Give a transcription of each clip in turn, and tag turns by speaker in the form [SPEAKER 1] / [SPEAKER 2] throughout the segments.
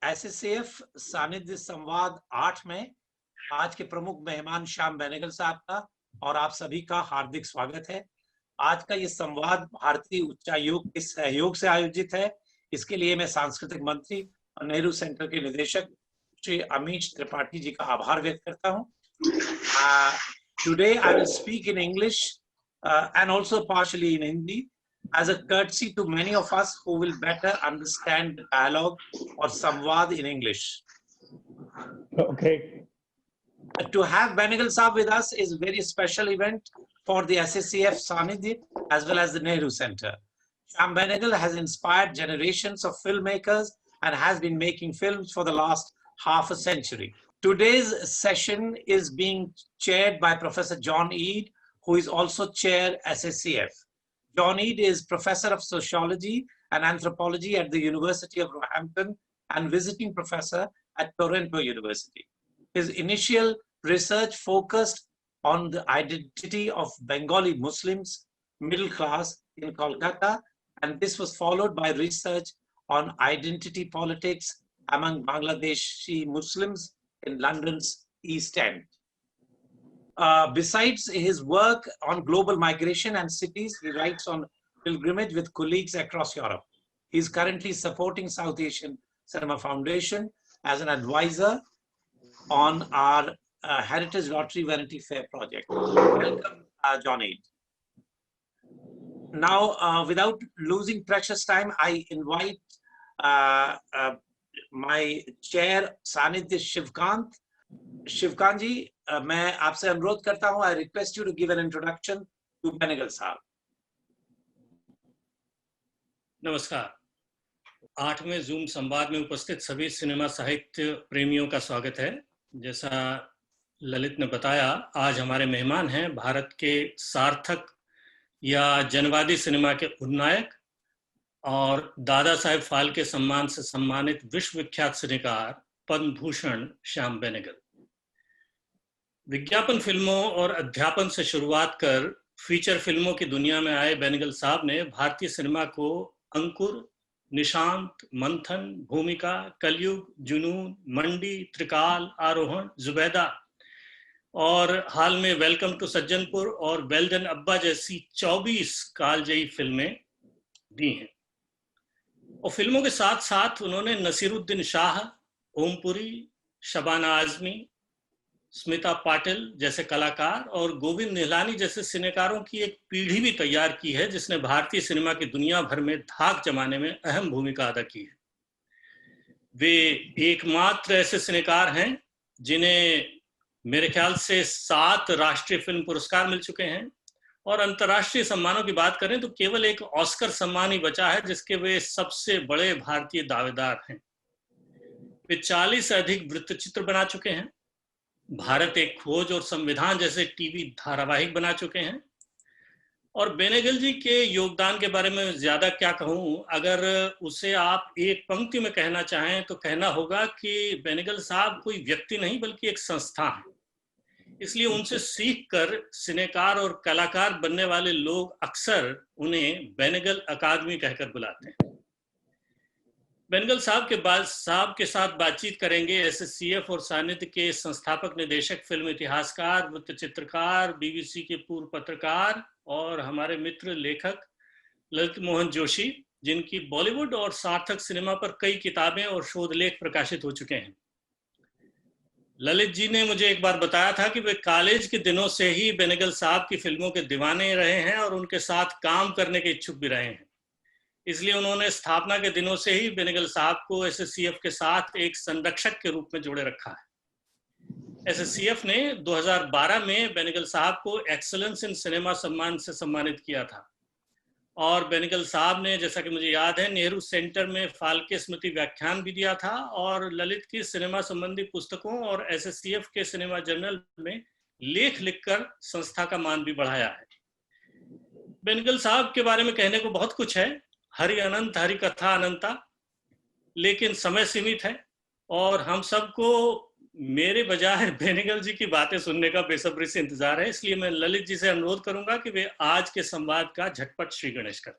[SPEAKER 1] SACF सानिध्य संवाद 8 में आज के प्रमुख मेहमान श्याम बेनेगल साहब का और आप सभी का हार्दिक स्वागत है। आज का ये संवाद भारतीय उच्चायोग के सहयोग से आयोजित है। इसके लिए मैं सांस्कृतिक मंत्री और नेहरू सेंटर के निदेशक श्री अमीश त्रिपाठी जी का आभार व्यक्त करता हूँ। Today I will speak in English and also partially in Hindi as a courtesy to many of us who will better understand the dialogue or Samvad in English.
[SPEAKER 2] Okay.
[SPEAKER 1] To have Benegal Saab with us is a very special event for the SACF Sannidhya as well as the Nehru Centre. Shyam Benegal has inspired generations of filmmakers and has been making films for the last half a century. Today's session is being chaired by Professor John Eade, who is also chair SACF. John Eade is Professor of Sociology and Anthropology at the University of Roehampton and visiting professor at Toronto University. His initial research focused on the identity of Bengali Muslims, middle class in Kolkata, and this was followed by research on identity politics among Bangladeshi Muslims in London's East End. Besides his work on global migration and cities, he writes on pilgrimage with colleagues across Europe. He is currently supporting South Asian Cinema Foundation as an advisor on our Heritage Lottery Vanity Fair project. Welcome, John Eade. Now, without losing precious time, I invite my chair, Sanidhya Shivkant. Shivkant ji, मैं आपसे अनुरोध करता हूँ, I request you to give an introduction to Benegal साहब.
[SPEAKER 3] नमस्कार. 8वें zoom संवाद में उपस्थित सभी सिनेमा साहित्य प्रेमियों का स्वागत है. जैसा ललित ने बताया, आज हमारे मेहमान हैं भारत के सार्थक या जनवादी सिनेमा के उन्नायक और दादा साहेब फाल्के सम्मान से सम्मानित विश्वविख्यात सिनेकार पद्म भूषण श्याम बेनेगल. विज्ञापन फिल्मों और अध्यापन से शुरुआत कर फीचर फिल्मों की दुनिया में आए बेनेगल साहब ने भारतीय सिनेमा को अंकुर, निशांत, मंथन, भूमिका, कलयुग, जुनून, मंडी, त्रिकाल, आरोहण, जुबैदा और हाल में वेलकम टू सज्जनपुर और वेल डन अब्बा जैसी 24 कालजयी फिल्में दी हैं. और फिल्मों के साथ साथ उन्होंने नसीरुद्दीन शाह, पुरी, शबाना आजमी, स्मिता पाटिल जैसे कलाकार और गोविंद निहलानी जैसे सिनेकारों की एक पीढ़ी भी तैयार की है, जिसने भारतीय सिनेमा की दुनिया भर में धाक जमाने में अहम भूमिका अदा की है. वे एकमात्र ऐसे सिनेकार हैं जिन्हें मेरे ख्याल से 7 राष्ट्रीय फिल्म पुरस्कार मिल चुके हैं और अंतर्राष्ट्रीय सम्मानों की बात करें तो केवल एक ऑस्कर सम्मान ही बचा है, जिसके वे सबसे बड़े भारतीय दावेदार हैं. वे 40 से अधिक वृत्तचित्र बना चुके हैं, भारत एक खोज और संविधान जैसे टीवी धारावाहिक बना चुके हैं. और बेनेगल जी के योगदान के बारे में ज्यादा क्या कहूं, अगर उसे आप एक पंक्ति में कहना चाहें तो कहना होगा कि बेनेगल साहब कोई व्यक्ति नहीं बल्कि एक संस्था है. इसलिए उनसे सीखकर सिनेकार और कलाकार बनने वाले लोग अक्सर उन्हें बेनेगल अकादमी कहकर बुलाते हैं. बेनेगल साहब के साथ बातचीत करेंगे SACF और सानिध्य के संस्थापक निदेशक, फिल्म इतिहासकार, वृत्त चित्रकार, BBC के पूर्व पत्रकार और हमारे मित्र लेखक ललित मोहन जोशी, जिनकी बॉलीवुड और सार्थक सिनेमा पर कई किताबें और शोध लेख प्रकाशित हो चुके हैं. ललित जी ने मुझे एक बार बताया था कि वे कॉलेज के दिनों से ही बेनेगल साहब की फिल्मों के दीवाने रहे हैं और उनके साथ काम करने के इच्छुक भी रहे हैं. इसलिए उन्होंने स्थापना के दिनों से ही बेनेगल साहब को SACF के साथ एक संरक्षक के रूप में जोड़े रखा है. SACF ने 2012 में बेनेगल साहब को एक्सीलेंस इन सिनेमा सम्मान से सम्मानित किया था और बेनेगल साहब ने, जैसा कि मुझे याद है, नेहरू सेंटर में फाल्के स्मृति व्याख्यान भी दिया था और ललित की सिनेमा संबंधी पुस्तकों और SACF के सिनेमा जर्नल में लेख लिखकर संस्था का मान भी बढ़ाया है. बेनेगल साहब के बारे में कहने को बहुत कुछ है, हरि अनंत, हरि कथा अनंता, लेकिन समय सीमित है और हम सबको मेरे बजाय बेनेगल जी की बातें सुनने का बेसब्री से इंतजार है. इसलिए मैं ललित जी से अनुरोध करूंगा कि वे आज के संवाद का झटपट श्री गणेश करें.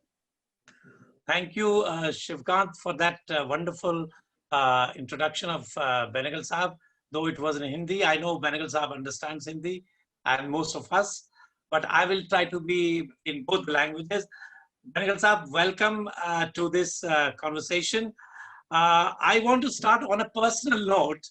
[SPEAKER 1] Thank you, Shivkant, for that wonderful introduction of Benegal Sahab, though it was in Hindi. I know Benegal Sahab understands Hindi and most of us, but I will try to be in both the languages. Benegal Sahab, welcome to this conversation. I want to start on a personal note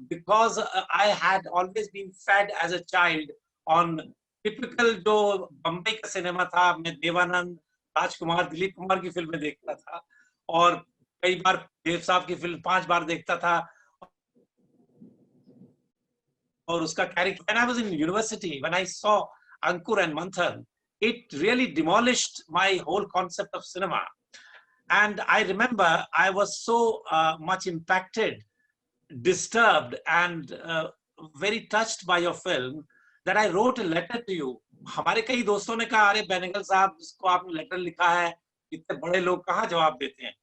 [SPEAKER 1] because I had always been fed as a child on typical जो बम्बई का cinema था. मैं देवानंद, राजकुमार, दिलीप कुमार की फिल्में देखता था और कई बार देव साहब की फिल्म 5 बार देखता था और उसका character. When I was in university, when I saw Ankur and Manthan, it really demolished my whole concept of cinema. And I remember I was so much impacted, disturbed, and very touched by your film that I wrote a letter to you. हमारे कई दोस्तों ने कहा, अरे बेनेगल साहब को आपने letter लिखा है, इतने बड़े लोग कहाँ जवाब देते हैं.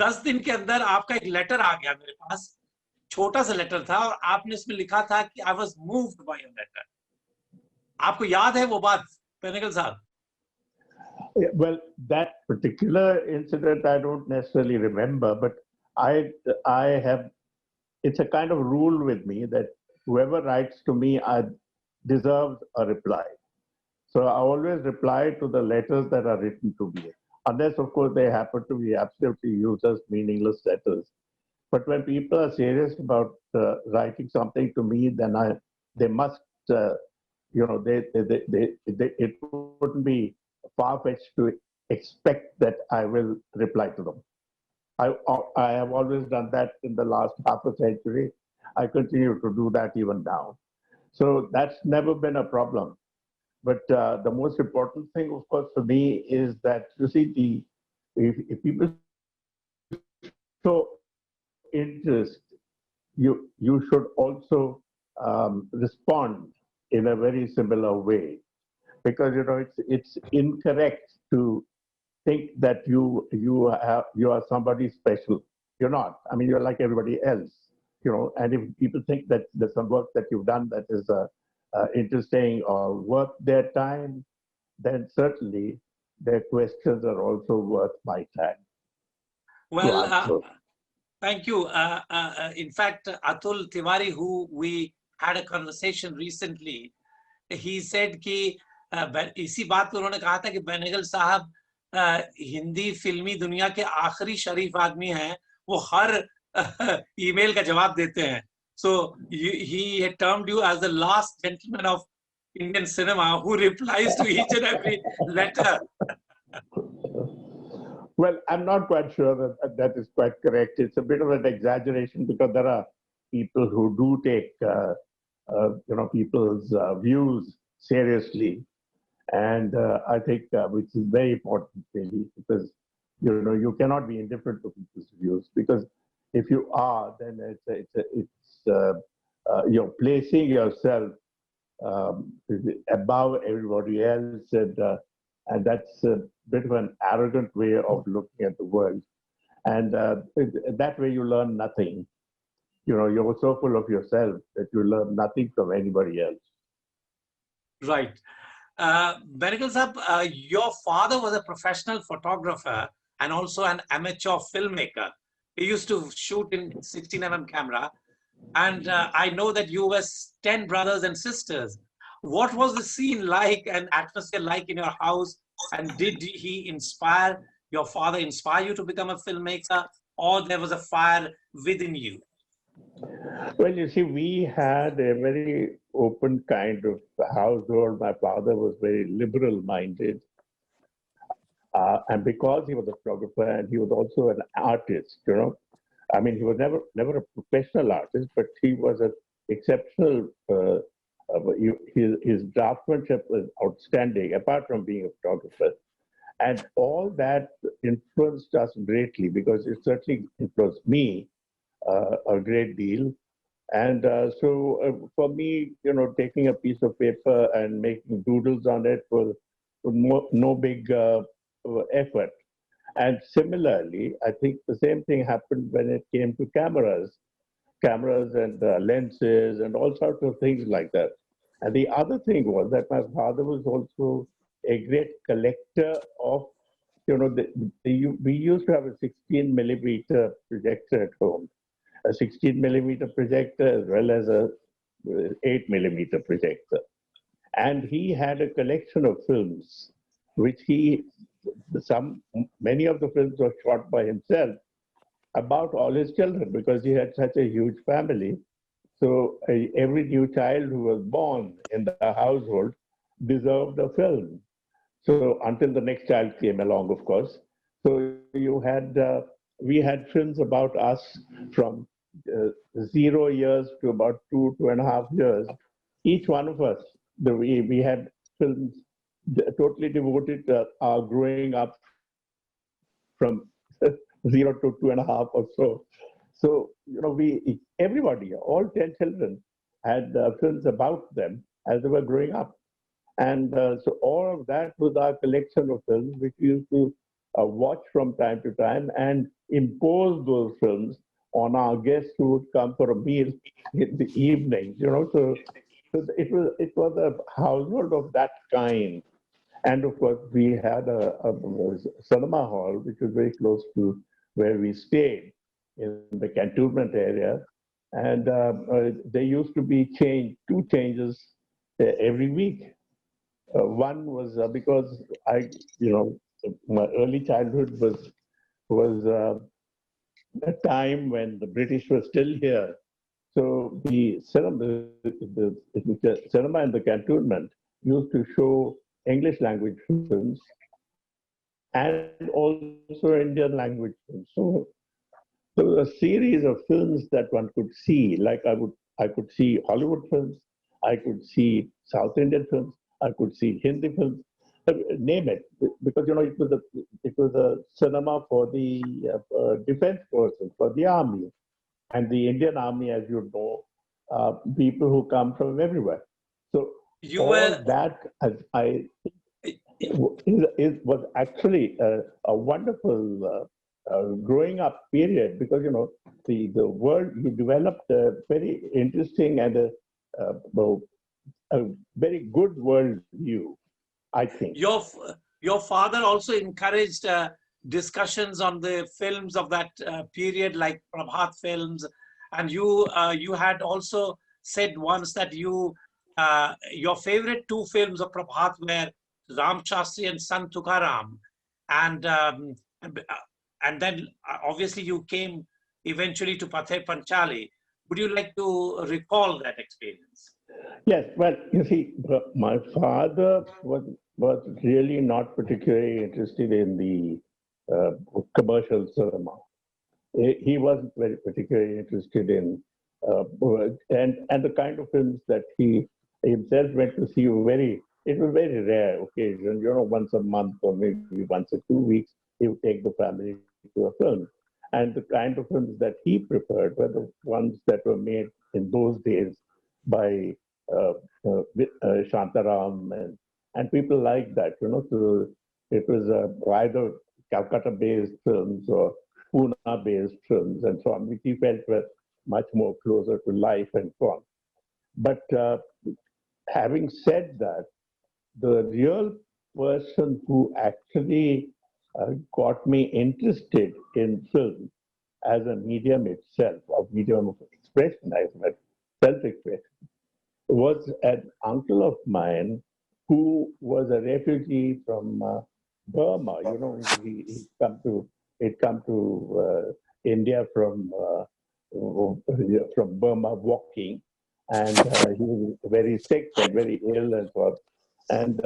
[SPEAKER 1] 10 दिन के अंदर आपका एक लेटर आ गया मेरे पास, छोटा सा लेटर था और आपने इसमें लिखा था कि I was moved by your letter. आपको याद है वो बात, बेनेगल साहब?
[SPEAKER 2] Well, that particular incident I don't necessarily remember, but I have, it's a kind of rule with me that whoever writes to me deserves a reply. So I always reply to the letters that are written to me, unless of course they happen to be absolutely useless, meaningless letters. But when people are serious about writing something to me, then they must, it wouldn't be far-fetched to expect that I will reply to them. I have always done that in the last half a century. I continue to do that even now. So that's never been a problem. But the most important thing, of course, for me is that, you see, if people show interest, you should also respond in a very similar way. Because it's incorrect to think that you are somebody special. You're not. I mean, you're like everybody else. And if people think that there's some work that you've done that is interesting or worth their time, then certainly their questions are also worth my time.
[SPEAKER 1] Well, thank you. In fact, Atul Tiwari, who we had a conversation recently, he said कि इसी बात पर उन्होंने कहा था कि बेनेगल साहब हिंदी फिल्मी दुनिया के आखिरी शरीफ आदमी हैं, वो हर ईमेल का जवाब देते हैं. So he had termed you as the last gentleman of Indian cinema who replies to each and every letter.
[SPEAKER 2] Well, I'm not quite sure that is quite correct. It's a bit of an exaggeration because there are people who do take people's views seriously. And I think which is very important, really, because you cannot be indifferent to people's views. Because if you are, then you're placing yourself above everybody else, and that's a bit of an arrogant way of looking at the world. And that way, you learn nothing. You're so full of yourself that you learn nothing from anybody else.
[SPEAKER 1] Right. Benegal Sahab, your father was a professional photographer and also an amateur filmmaker. He used to shoot in 16mm camera. And I know that you were 10 brothers and sisters. What was the scene like and atmosphere like in your house? And did your father inspire you to become a filmmaker, or there was a fire within you?
[SPEAKER 2] Well, you see, we had a very open kind of household. My father was very liberal-minded. And because he was a photographer and he was also an artist, I mean, he was never a professional artist, but he was an exceptional, his draftsmanship was outstanding, apart from being a photographer. And all that influenced us greatly because it certainly influenced me a great deal. And so for me, taking a piece of paper and making doodles on it was no big effort. And similarly, I think the same thing happened when it came to cameras and lenses and all sorts of things like that. And the other thing was that my father was also a great collector of we used to have a 16 millimeter projector at home, a 16 millimeter projector as well as a 8 millimeter projector. And he had a collection of films, which many of the films were shot by himself about all his children because he had such a huge family. So every new child who was born in the household deserved a film. So until the next child came along, of course. So we had films about us from 0 years to about 2.5 years. Each one of us, we had films totally devoted to our growing up from 0 to 2.5 or so. So, everybody, all 10 children had films about them as they were growing up. And so all of that was our collection of films, which we used to watch from time to time and impose those films on our guests who would come for a meal in the evening. So it was a household of that kind. And of course, we had a cinema hall, which was very close to where we stayed in the cantonment area. And there used to be two changes every week. One was because my early childhood was a time when the British were still here. So the cinema in the cantonment used to show English language films and also Indian language films. So there was a series of films that one could see. Like I could see Hollywood films, I could see South Indian films, I could see Hindi films, name it, because it was a cinema for the defense forces, for the army, and the Indian army, as you know, people who come from everywhere. So that, as I was actually a wonderful growing up period, because the world, you developed a very interesting and a very good world view, I think.
[SPEAKER 1] Your father also encouraged discussions on the films of that period, like Prabhat films, and you had also said once that your favorite two films of Prabhat were Ram Shastri and Sant Tukaram, and then obviously you came eventually to Pather Panchali. Would you like to recall that experience?
[SPEAKER 2] Yes, well, you see, my father was really not particularly interested in the commercial cinema. He wasn't very particularly interested in, and the kind of films that he himself went to see it was very rare occasion, once a month or maybe once in 2 weeks, he would take the family to a film. And the kind of films that he preferred were the ones that were made in those days by Shantaram and people like that, So it was either Calcutta-based films or Pune-based films and so on, which he felt were much more closer to life and so on. But having said that, the real person who actually got me interested in film as a medium itself, a medium of expression, self-expression, was an uncle of mine who was a refugee from Burma. He'd come to India from Burma walking, and he was very sick and very ill and so on. And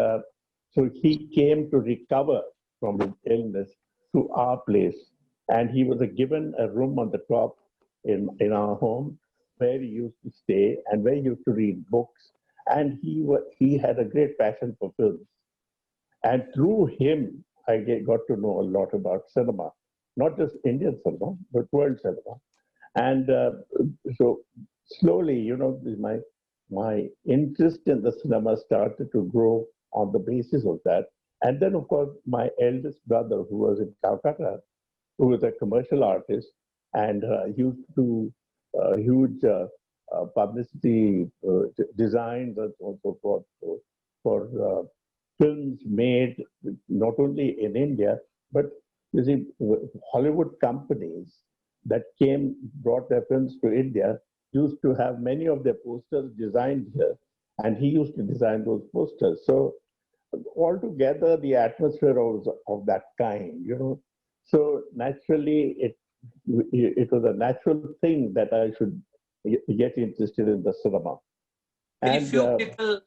[SPEAKER 2] so he came to recover from his illness to our place, and he was given a room on the top in our home, where he used to stay and where he used to read books. And he had a great passion for films. And through him, I got to know a lot about cinema, not just Indian cinema, but world cinema. And so slowly, my interest in the cinema started to grow on the basis of that. And then, of course, my eldest brother, who was in Calcutta, who was a commercial artist, and used to do huge publicity designs and so forth for films made not only in India, But you see, Hollywood companies that brought their films to India used to have many of their posters designed here, and he used to design those posters. So altogether, the atmosphere was of that kind, you know. So naturally, it was a natural thing that I should get interested in the cinema.
[SPEAKER 1] Very few people,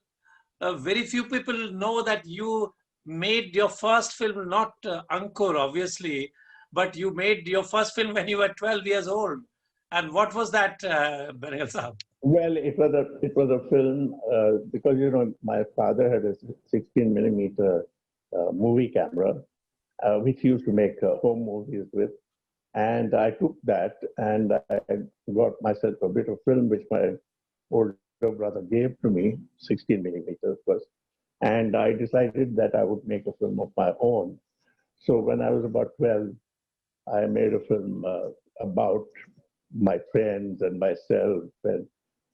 [SPEAKER 1] very few people know that you made your first film, not Ankur, obviously, but you made your first film when you were 12 years old. And what was that, Benegal Sahab?
[SPEAKER 2] Well, it was a film because, you know, my father had a 16 millimeter movie camera, which he used to make home movies with. And I took that and I got myself a bit of film, which my older brother gave to me, 16 millimeters first. And I decided that I would make a film of my own. So when I was about 12, I made a film about my friends and myself and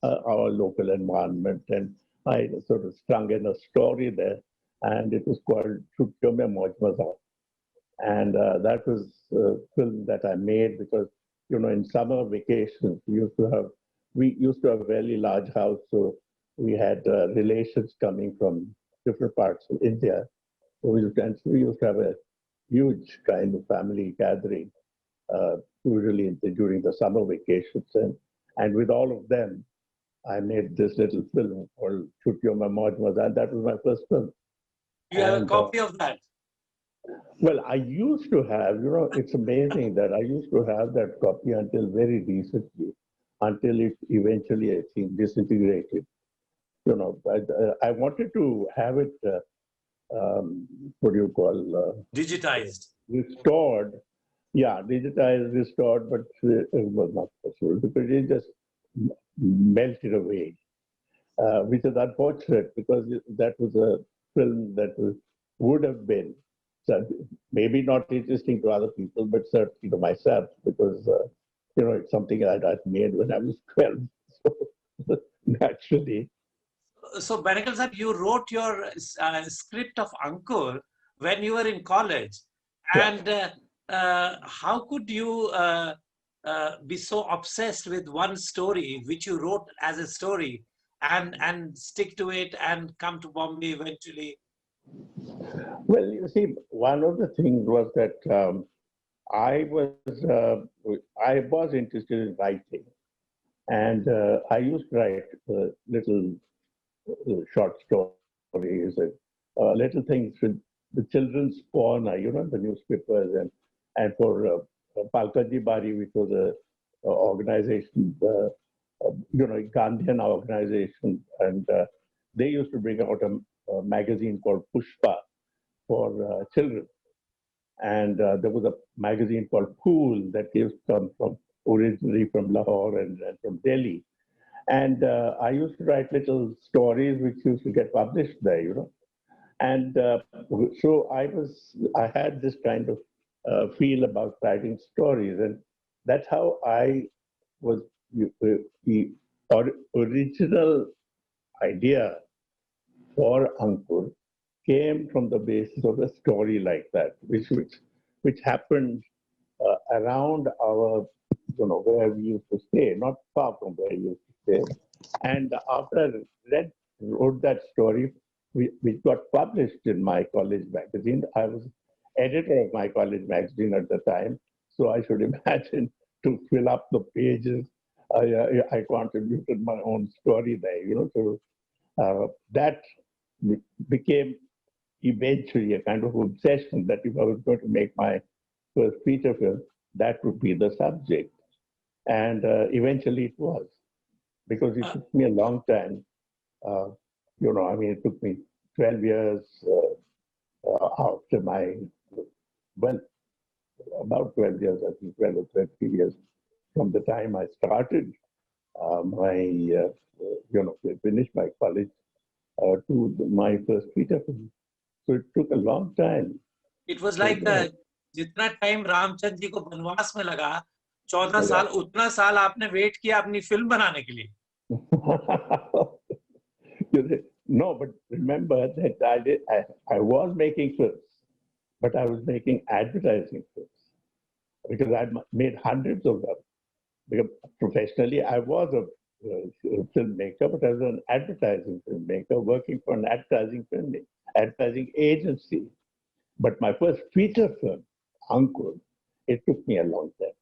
[SPEAKER 2] our local environment. And I sort of strung in a story there. And it was called Chutkiyon Mein Mauj Maza. And that was a film that I made because, you know, in summer vacations, we used to have a very large house. So we had relations coming from different parts of India. So we used to have a huge kind of family gathering, usually during the summer vacations. And with all of them, I made this little film called Chutkiyon Mein Mauj Maza, and that was my first film.
[SPEAKER 1] You have a copy of that?
[SPEAKER 2] Well, I used to have, you know, it's amazing that I used to have that copy until very recently, until it eventually, I think, disintegrated. You know, but I wanted to have it, what do you call?
[SPEAKER 1] Digitized.
[SPEAKER 2] Restored. Yeah, digitized, restored, but it was not possible because it just melted away, which is unfortunate because that was a film that would have been maybe not interesting to other people, but certainly to myself because, you know, it's something that I made when I was 12. So naturally.
[SPEAKER 1] So, Benegal Sahab, you wrote your script of Ankur when you were in college. And how could you be so obsessed with one story, which you wrote as a story, and stick to it and come to Bombay eventually?
[SPEAKER 2] Well, you see, one of the things was that I was interested in writing, and I used to write little short stories and little things with the children's corner, you know, the newspapers, and for Palkaji Bari, which was a organization, you know, Gandhian organization, and they used to bring out a magazine called Pushpa for children. And there was a magazine called Cool that used to come from originally from Lahore and from Delhi. And I used to write little stories which used to get published there, you know. And so I had this kind of feel about writing stories. And that's how I was, the original idea for Ankur came from the basis of a story like that, which happened around our, you know, where we used to stay, not far from where we used to stay. And after I wrote that story, which got published in my college magazine. I was editor of my college magazine at the time, so I should imagine to fill up the pages, I contributed my own story there, you know. So that became eventually a kind of obsession that if I was going to make my first feature film, that would be the subject. And eventually it was, because it took me a long time. You know, I mean, it took me 12 years after my, well, about 12 years, I think 12 or 13 years from the time I started you know, finished my college to my first feature film. So it took a long time.
[SPEAKER 1] It was like जितना time Ramchandra ji को वनवास में लगा 14 साल, उतना साल आपने wait किया अपनी फिल्म बनाने के लिए.
[SPEAKER 2] No, but remember that I was making films. but I was making advertising films because I'd made hundreds of them. Because professionally, I was a filmmaker, but I was an advertising filmmaker working for an advertising agency. But my first feature film, Ankur, it took me a long time.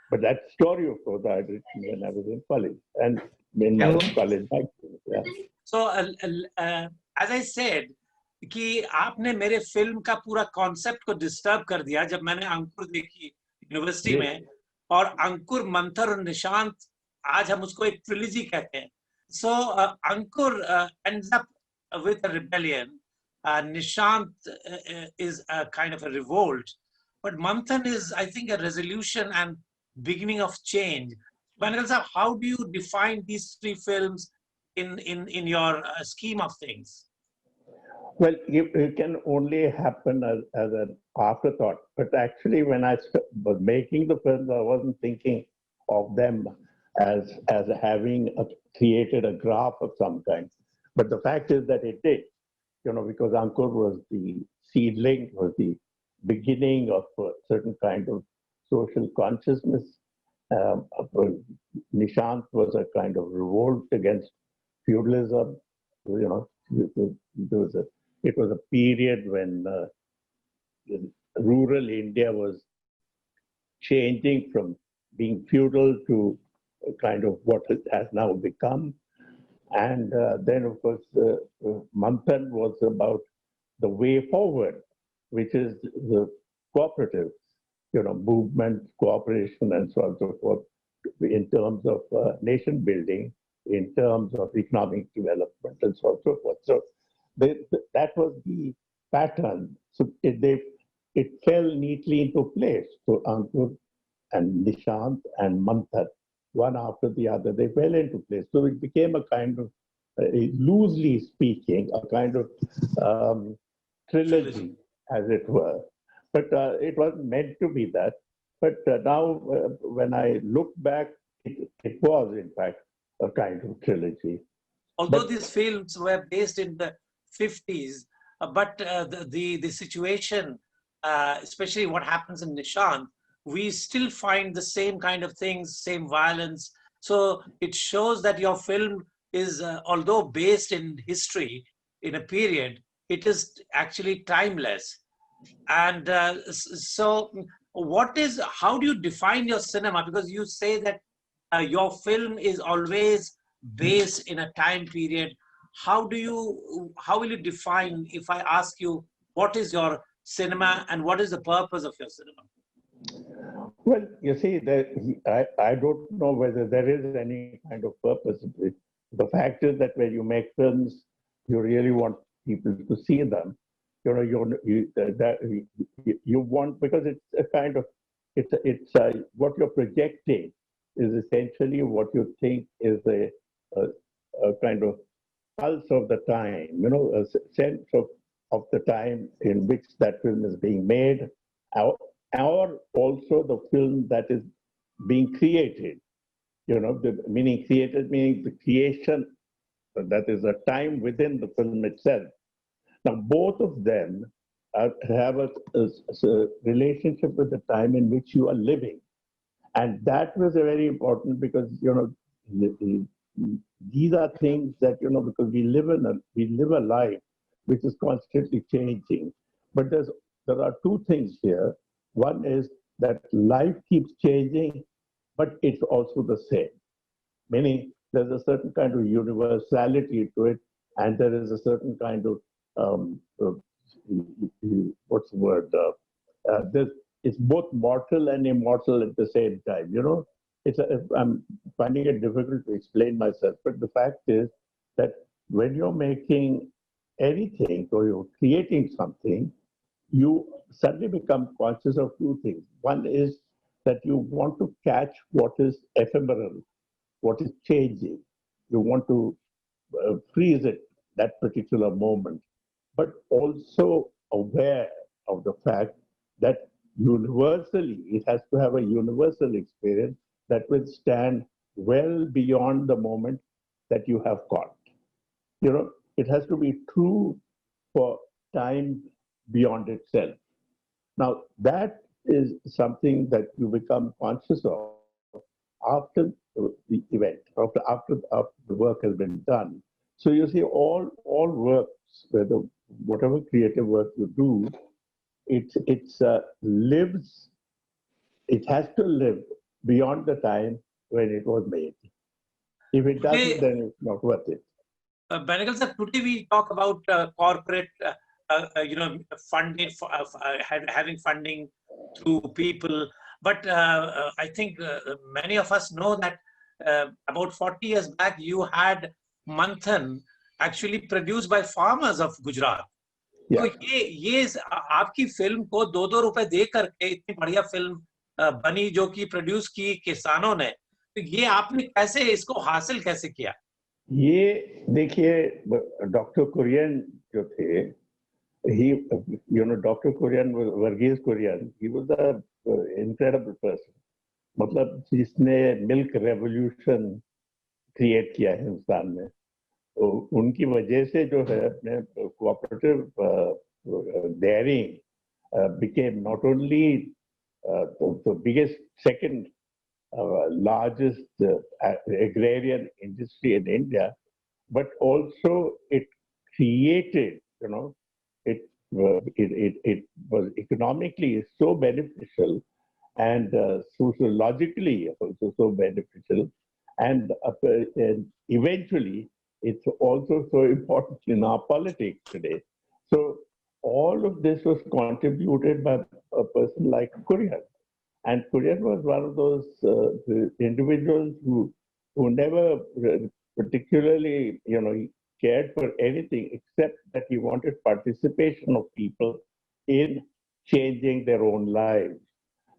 [SPEAKER 2] But that story, of course, I had written when I was in college and in my college life. Yeah.
[SPEAKER 1] So, as I said, कि आपने मेरे film का पूरा concept को disturb कर दिया जब मैंने अंकुर देखी यूनिवर्सिटी में, और अंकुर, मंथर और निशांत आज हम उसको एक ट्रिलॉजी कहते हैं. So Ankur ends up with a rebellion. Nishant is a kind of a revolt, but Manthan is, I think, a resolution and beginning of change. Benegal sir, how do you define these three films in your scheme of things?
[SPEAKER 2] Well, it can only happen as an afterthought. But actually, when I was making the films, I wasn't thinking of them as having created a graph of some kind. But the fact is that it did, because Ankur was the seedling, was the beginning of a certain kind of social consciousness. Nishant was a kind of revolt against feudalism. It was a period when rural India was changing from being feudal to kind of what it has now become. And then, of course, Manthan was about the way forward, which is the cooperative, movement, cooperation, and so on and so forth, in terms of nation building, in terms of economic development, and so on and so forth. So that was the pattern. So it fell neatly into place. So Ankur and Nishant and Manthan, one after the other, they fell into place. So it became a kind of, loosely speaking, a kind of trilogy, as it were. But it wasn't meant to be that. But now, when I look back, it was, in fact, a kind of trilogy.
[SPEAKER 1] Although these films were based in the 50s, but the situation, especially what happens in Nishant, we still find the same kind of things, same violence. So it shows that your film is, although based in history, in a period, it is actually timeless. And so how do you define your cinema? Because you say that your film is always based in a time period. How will you define, if I ask you, what is your cinema and what is the purpose of your cinema?
[SPEAKER 2] Well, you see, I don't know whether there is any kind of purpose. The fact is that when you make films, you really want people to see them. You want, because it's a kind of, what you're projecting is essentially what you think is a kind of pulse of the time, a sense of the time in which that film is being made, or also the film that is being created. Meaning created, meaning the creation, that is a time within the film itself. Now, both of them have a relationship with the time in which you are living. And that was very important because, these are things that, because we live a life which is constantly changing. But there are two things here. One is that life keeps changing, but it's also the same. Meaning there's a certain kind of universality to it, and there is a certain kind of what's the word? It's both mortal and immortal at the same time. I'm finding it difficult to explain myself, but the fact is that when you're making anything or you're creating something, you suddenly become conscious of two things. One is that you want to catch what is ephemeral, what is changing. You want to freeze it, that particular moment, but also aware of the fact that universally, it has to have a universal experience that will stand well beyond the moment that you have caught. It has to be true for time beyond itself. Now, that is something that you become conscious of after the event, after the work has been done. So you see, all works, whatever creative work you do, it lives. It has to live beyond the time when it was made. If it doesn't, then it's not worth it.
[SPEAKER 1] Benegal sir, today we talk about corporate, funding, having funding through people. But I think many of us know that about 40 years back, you had Manthan actually produced by farmers of Gujarat.
[SPEAKER 2] Yeah.
[SPEAKER 1] तो ये आपकी film को 2-2 रुपए दे करके इतनी बढ़िया film बनी जो कि प्रोड्यूस की किसानों ने, तो ये आपने कैसे इसको हासिल कैसे किया?
[SPEAKER 2] ये देखिए, डॉक्टर कुरियन जो थे, doctor Kurien, Verghese Kurien, he was a incredible person. मतलब जिसने मिल्क रेवोल्यूशन क्रिएट किया है हिंदुस्तान में, तो उनकी वजह से जो है अपने cooperative dairying became not only the biggest, second largest agrarian industry in India, but also it created, it was economically so beneficial and sociologically also so beneficial, and eventually it's also so important in our politics today. So all of this was contributed by a person like Kurian. And Kurian was one of those individuals who never particularly, cared for anything except that he wanted participation of people in changing their own lives.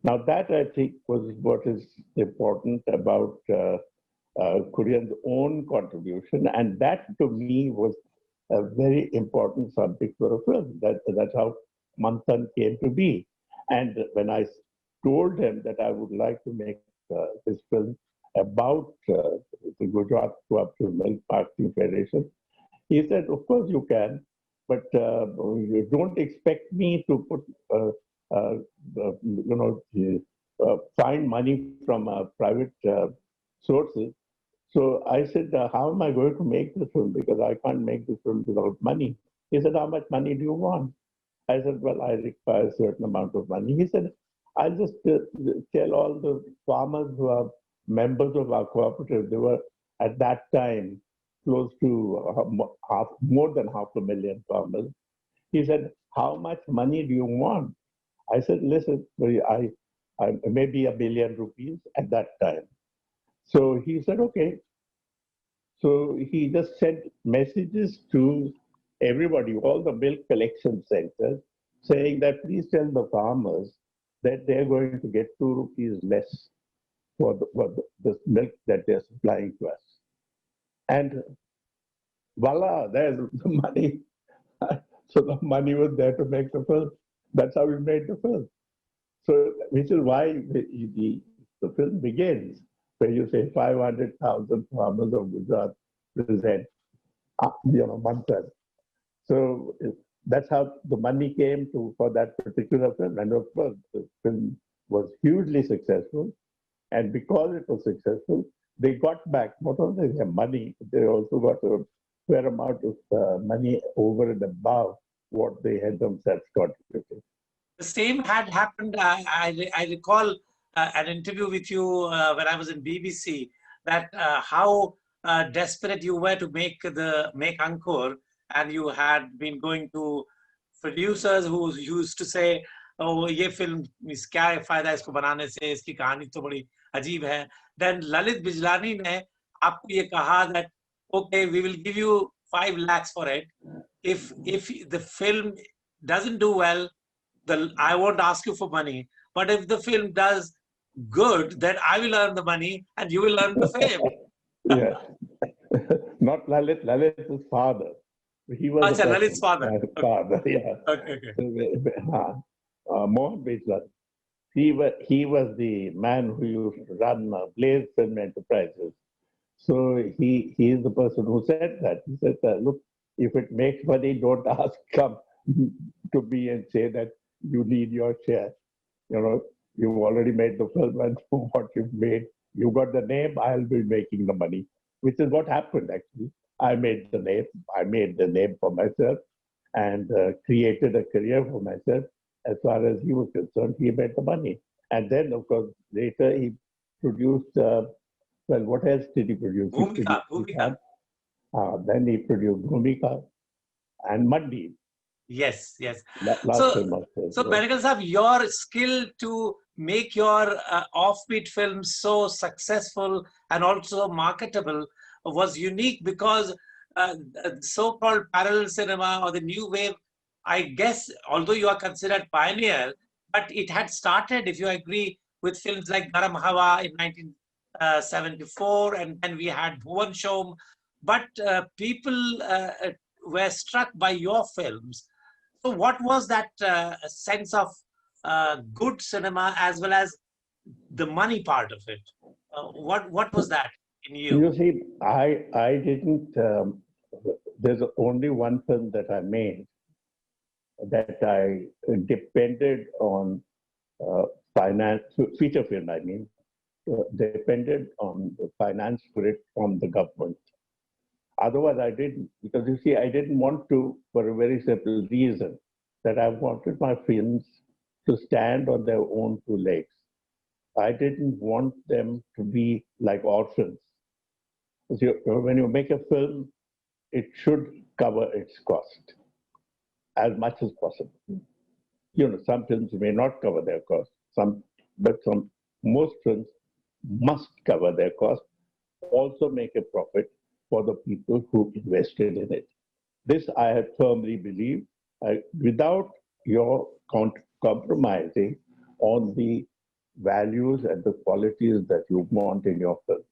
[SPEAKER 2] Now that, I think, was what is important about Kurian's own contribution, and that to me was a very important subject for a film. That's how Manthan came to be. And when I told him that I would like to make this film about the Gujarat Cooperative Milk Marketing Federation, he said, "Of course you can, but you don't expect me to put, find money from private sources." So I said, "How am I going to make this film? Because I can't make this film without money." He said, "How much money do you want?" I said, "Well, I require a certain amount of money." He said, "I'll just tell all the farmers who are members of our cooperative." There were at that time close to more than 500,000 farmers. He said, "How much money do you want?" I said, "Listen, I maybe ₹1 billion at that time." So he said, "Okay." So he just sent messages to everybody, all the milk collection centers, saying that please tell the farmers that they're going to get ₹2 less for the milk that they're supplying to us. And voila, there's the money. So the money was there to make the film. That's how we made the film. So, which is why the film begins, where you say 500,000 farmers of Gujarat present, Manthan. So that's how the money came for that particular film. And of course, the film was hugely successful. And because it was successful, they got back not only their money, they also got a fair amount of money over and above what they had themselves contributed.
[SPEAKER 1] The same had happened. I recall an interview with you when I was in BBC, that how desperate you were to make Ankur, and you had been going to producers who used to say, "Oh, ये film क्या फायदा इसको बनाने से, इसकी कहानी तो बड़ी अजीब है." Then Lalit Bijlani ने आपको ये कहा that, "Okay, we will give you 5 lakhs for it. If the film doesn't do well, I won't ask you for money. But if the film does good, then I will earn the money and you will earn the fame."
[SPEAKER 2] Yeah. Not Lalit, Lalit's father. He was
[SPEAKER 1] Acha, Lalit's father.
[SPEAKER 2] Father, yeah.
[SPEAKER 1] Okay.
[SPEAKER 2] Mohan Bijlani. He was the man who used to run Blaze Film Enterprises. So he is the person who said that. He said, "Look, if it makes money, don't come to me and say that you need your share. You know, you've already made the film, and what you've made, you got the name, I'll be making the money, which is what happened actually. I made the name for myself and created a career for myself. As far as he was concerned, he made the money. And then, of course, later he produced, well, what else did he produce?
[SPEAKER 1] Bhumika.
[SPEAKER 2] Then he produced Bhumika and Mandi.
[SPEAKER 1] Yes, yes.
[SPEAKER 2] Last film also.
[SPEAKER 1] So Benegal Sahab, your skill to make your offbeat films so successful and also marketable was unique because so-called parallel cinema or the new wave, I guess, although you are considered pioneer, but it had started, if you agree, with films like Garam Hawa in 1974, and then we had Bhuvan Shom. But people were struck by your films. So what was that sense of good cinema as well as the money part of it? What was that in you?
[SPEAKER 2] You see, I didn't, there's only one film that I made that I depended on finance, feature film, I mean, depended on the finance for it from the government. Otherwise, I didn't, because you see, I didn't want to, for a very simple reason, that I wanted my films to stand on their own two legs. I didn't want them to be like orphans. So when you make a film, it should cover its cost as much as possible. You know, some films may not cover their cost, most films must cover their cost, also make a profit for the people who invested in it. This I firmly believe, without your compromising on the values and the qualities that you want in your film.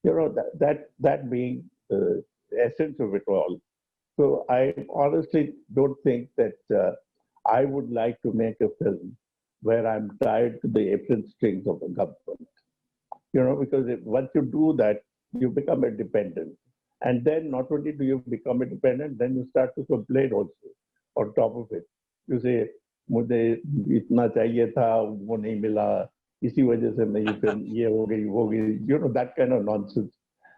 [SPEAKER 2] You know, that being the essence of it all. So I honestly don't think that I would like to make a film where I'm tied to the apron strings of the government. You know, because once you do that, you become a dependent. And then not only do you become a dependent, then you start to complain also on top of it. You say, मुझे इतना चाहिए था, वो नहीं मिला, इसी वजह से मैं ये हो गई, वो गई, you know, that kind of nonsense.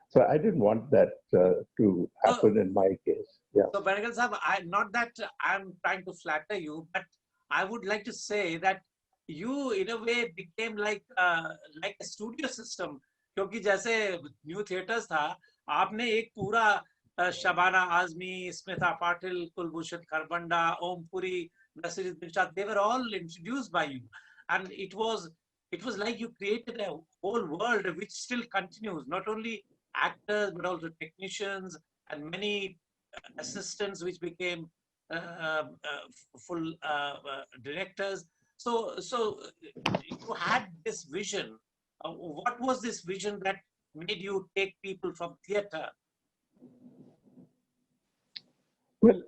[SPEAKER 2] So I didn't want that to happen in my case. Yeah.
[SPEAKER 1] So Benegal Sahab, not that I'm trying to flatter you, but I would like to say that you in a way became like a studio system. क्योंकि जैसे new theatres था, आपने एक पूरा Shabana, Azmi, Smita, Patil, Kulbhushan Kharbanda, Puri, Naseeruddin Shah, they were all introduced by you. And it was like you created a whole world which still continues, not only actors, but also technicians and many assistants which became full directors. So you had this vision. What was this vision that made you take people from theater?
[SPEAKER 2] Well,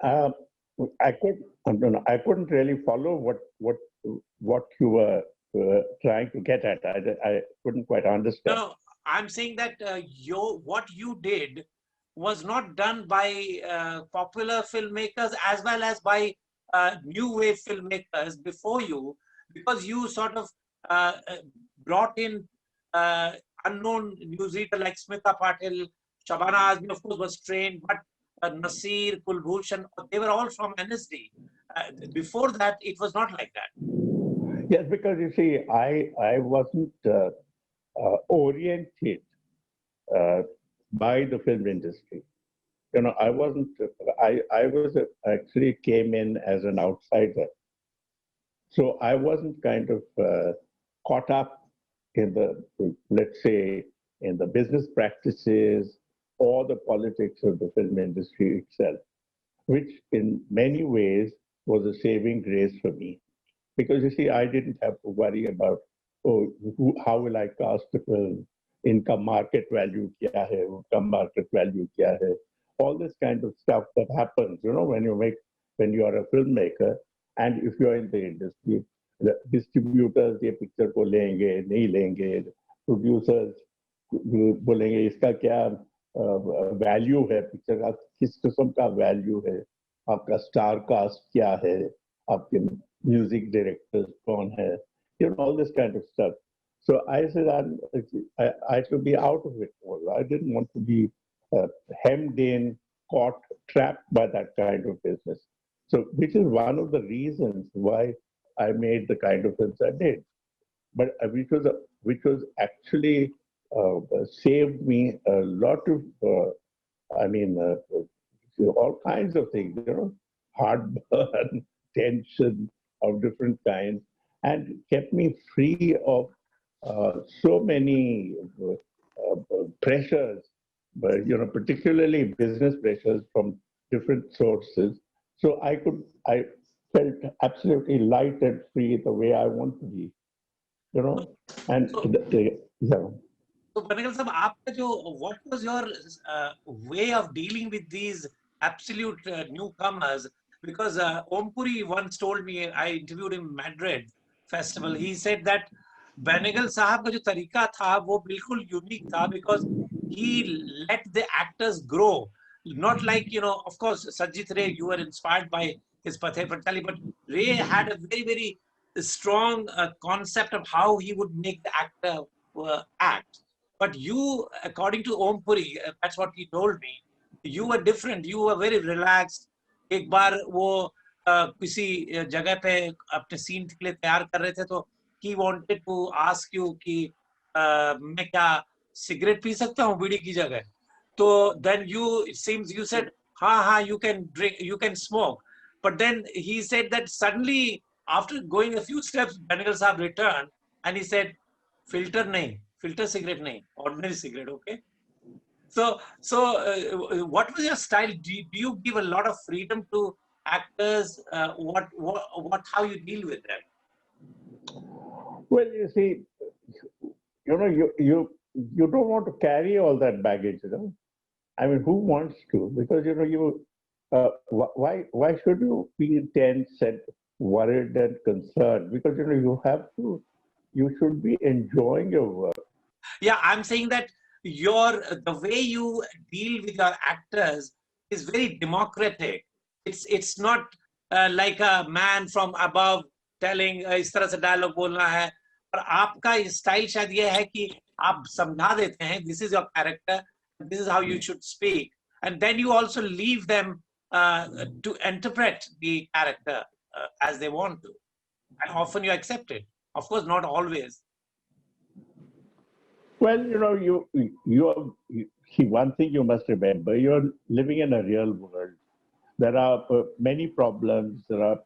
[SPEAKER 2] I couldn't really follow what you were trying to get at. I couldn't quite understand.
[SPEAKER 1] No, I'm saying that what you did was not done by popular filmmakers as well as by new wave filmmakers before you, because you sort of brought in unknown newsreader like Smita Patil, Shabana Azmi, of course, was trained, but Naseer, Kulbhushan, they were all from NSD. Before that, it was not like that.
[SPEAKER 2] Yes, because you see, I wasn't oriented by the film industry. You know, I wasn't. I was actually came in as an outsider, so I wasn't kind of caught up in the, let's say, in the business practices or the politics of the film industry itself, which in many ways was a saving grace for me. Because you see, I didn't have to worry about, how will I cast a film? Income market value kya hai? Income market value kya hai? All this kind of stuff that happens, you know, when you are a filmmaker, and if you are in the industry, the distributors ये picture को लेंगे, नहीं लेंगे, producers बोलेंगे इसका क्या value है, picture का किस किस्म का value है, आपका star cast क्या है, आपके music directors, kaun hai, all this kind of stuff. So I said I should be out of it all. I didn't want to be hemmed in, caught, trapped by that kind of business. So, which is one of the reasons why I made the kind of films I did. But which was actually saved me a lot of, all kinds of things, heartburn, tension of different kinds, and kept me free of so many pressures, but particularly business pressures from different sources. So I felt absolutely light and free the way I want to be, and yeah.
[SPEAKER 1] So, Benegal sahab, what was your way of dealing with these absolute newcomers? Because Om Puri once told me, I interviewed him in Madrid festival. He said that Benegal sahab ka jo tarika tha, wo bilkul unique tha, because he let the actors grow. Not like, of course, Sajjit Ray, you were inspired by his Pathe Patali, but Ray had a very, very strong concept of how he would make the actor act. But you, according to Om Puri, that's what he told me, you were different. You were very relaxed. एक बार वो किसी जगह पे अपने scene के लिए तैयार कर रहे थे, तो he wanted to ask you कि मैं क्या सिगरेट पी सकता हूँ बीड़ी की जगह? So then it seems you said, हाँ, you can drink, you can smoke. But then he said that suddenly, after going a few steps, Benegal Sahab returned and he said, filter cigarette nahi, ordinary cigarette, okay? So what was your style? Do you give a lot of freedom to actors? How you deal with them?
[SPEAKER 2] Well, you see, you don't want to carry all that baggage, I mean, who wants to? Because why should you be tense and worried and concerned? Because you should be enjoying your work.
[SPEAKER 1] Yeah, I'm saying that the way you deal with your actors is very democratic. It's not like a man from above telling इस तरह से dialogue बोलना है. और आपका style शायद ये है कि आप समझा देते हैं, this is your character, this is how you should speak, and then you also leave them to interpret the character as they want to, and often you accept it. Of course, not always.
[SPEAKER 2] Well, one thing you must remember, you're living in a real world. There are many problems, there are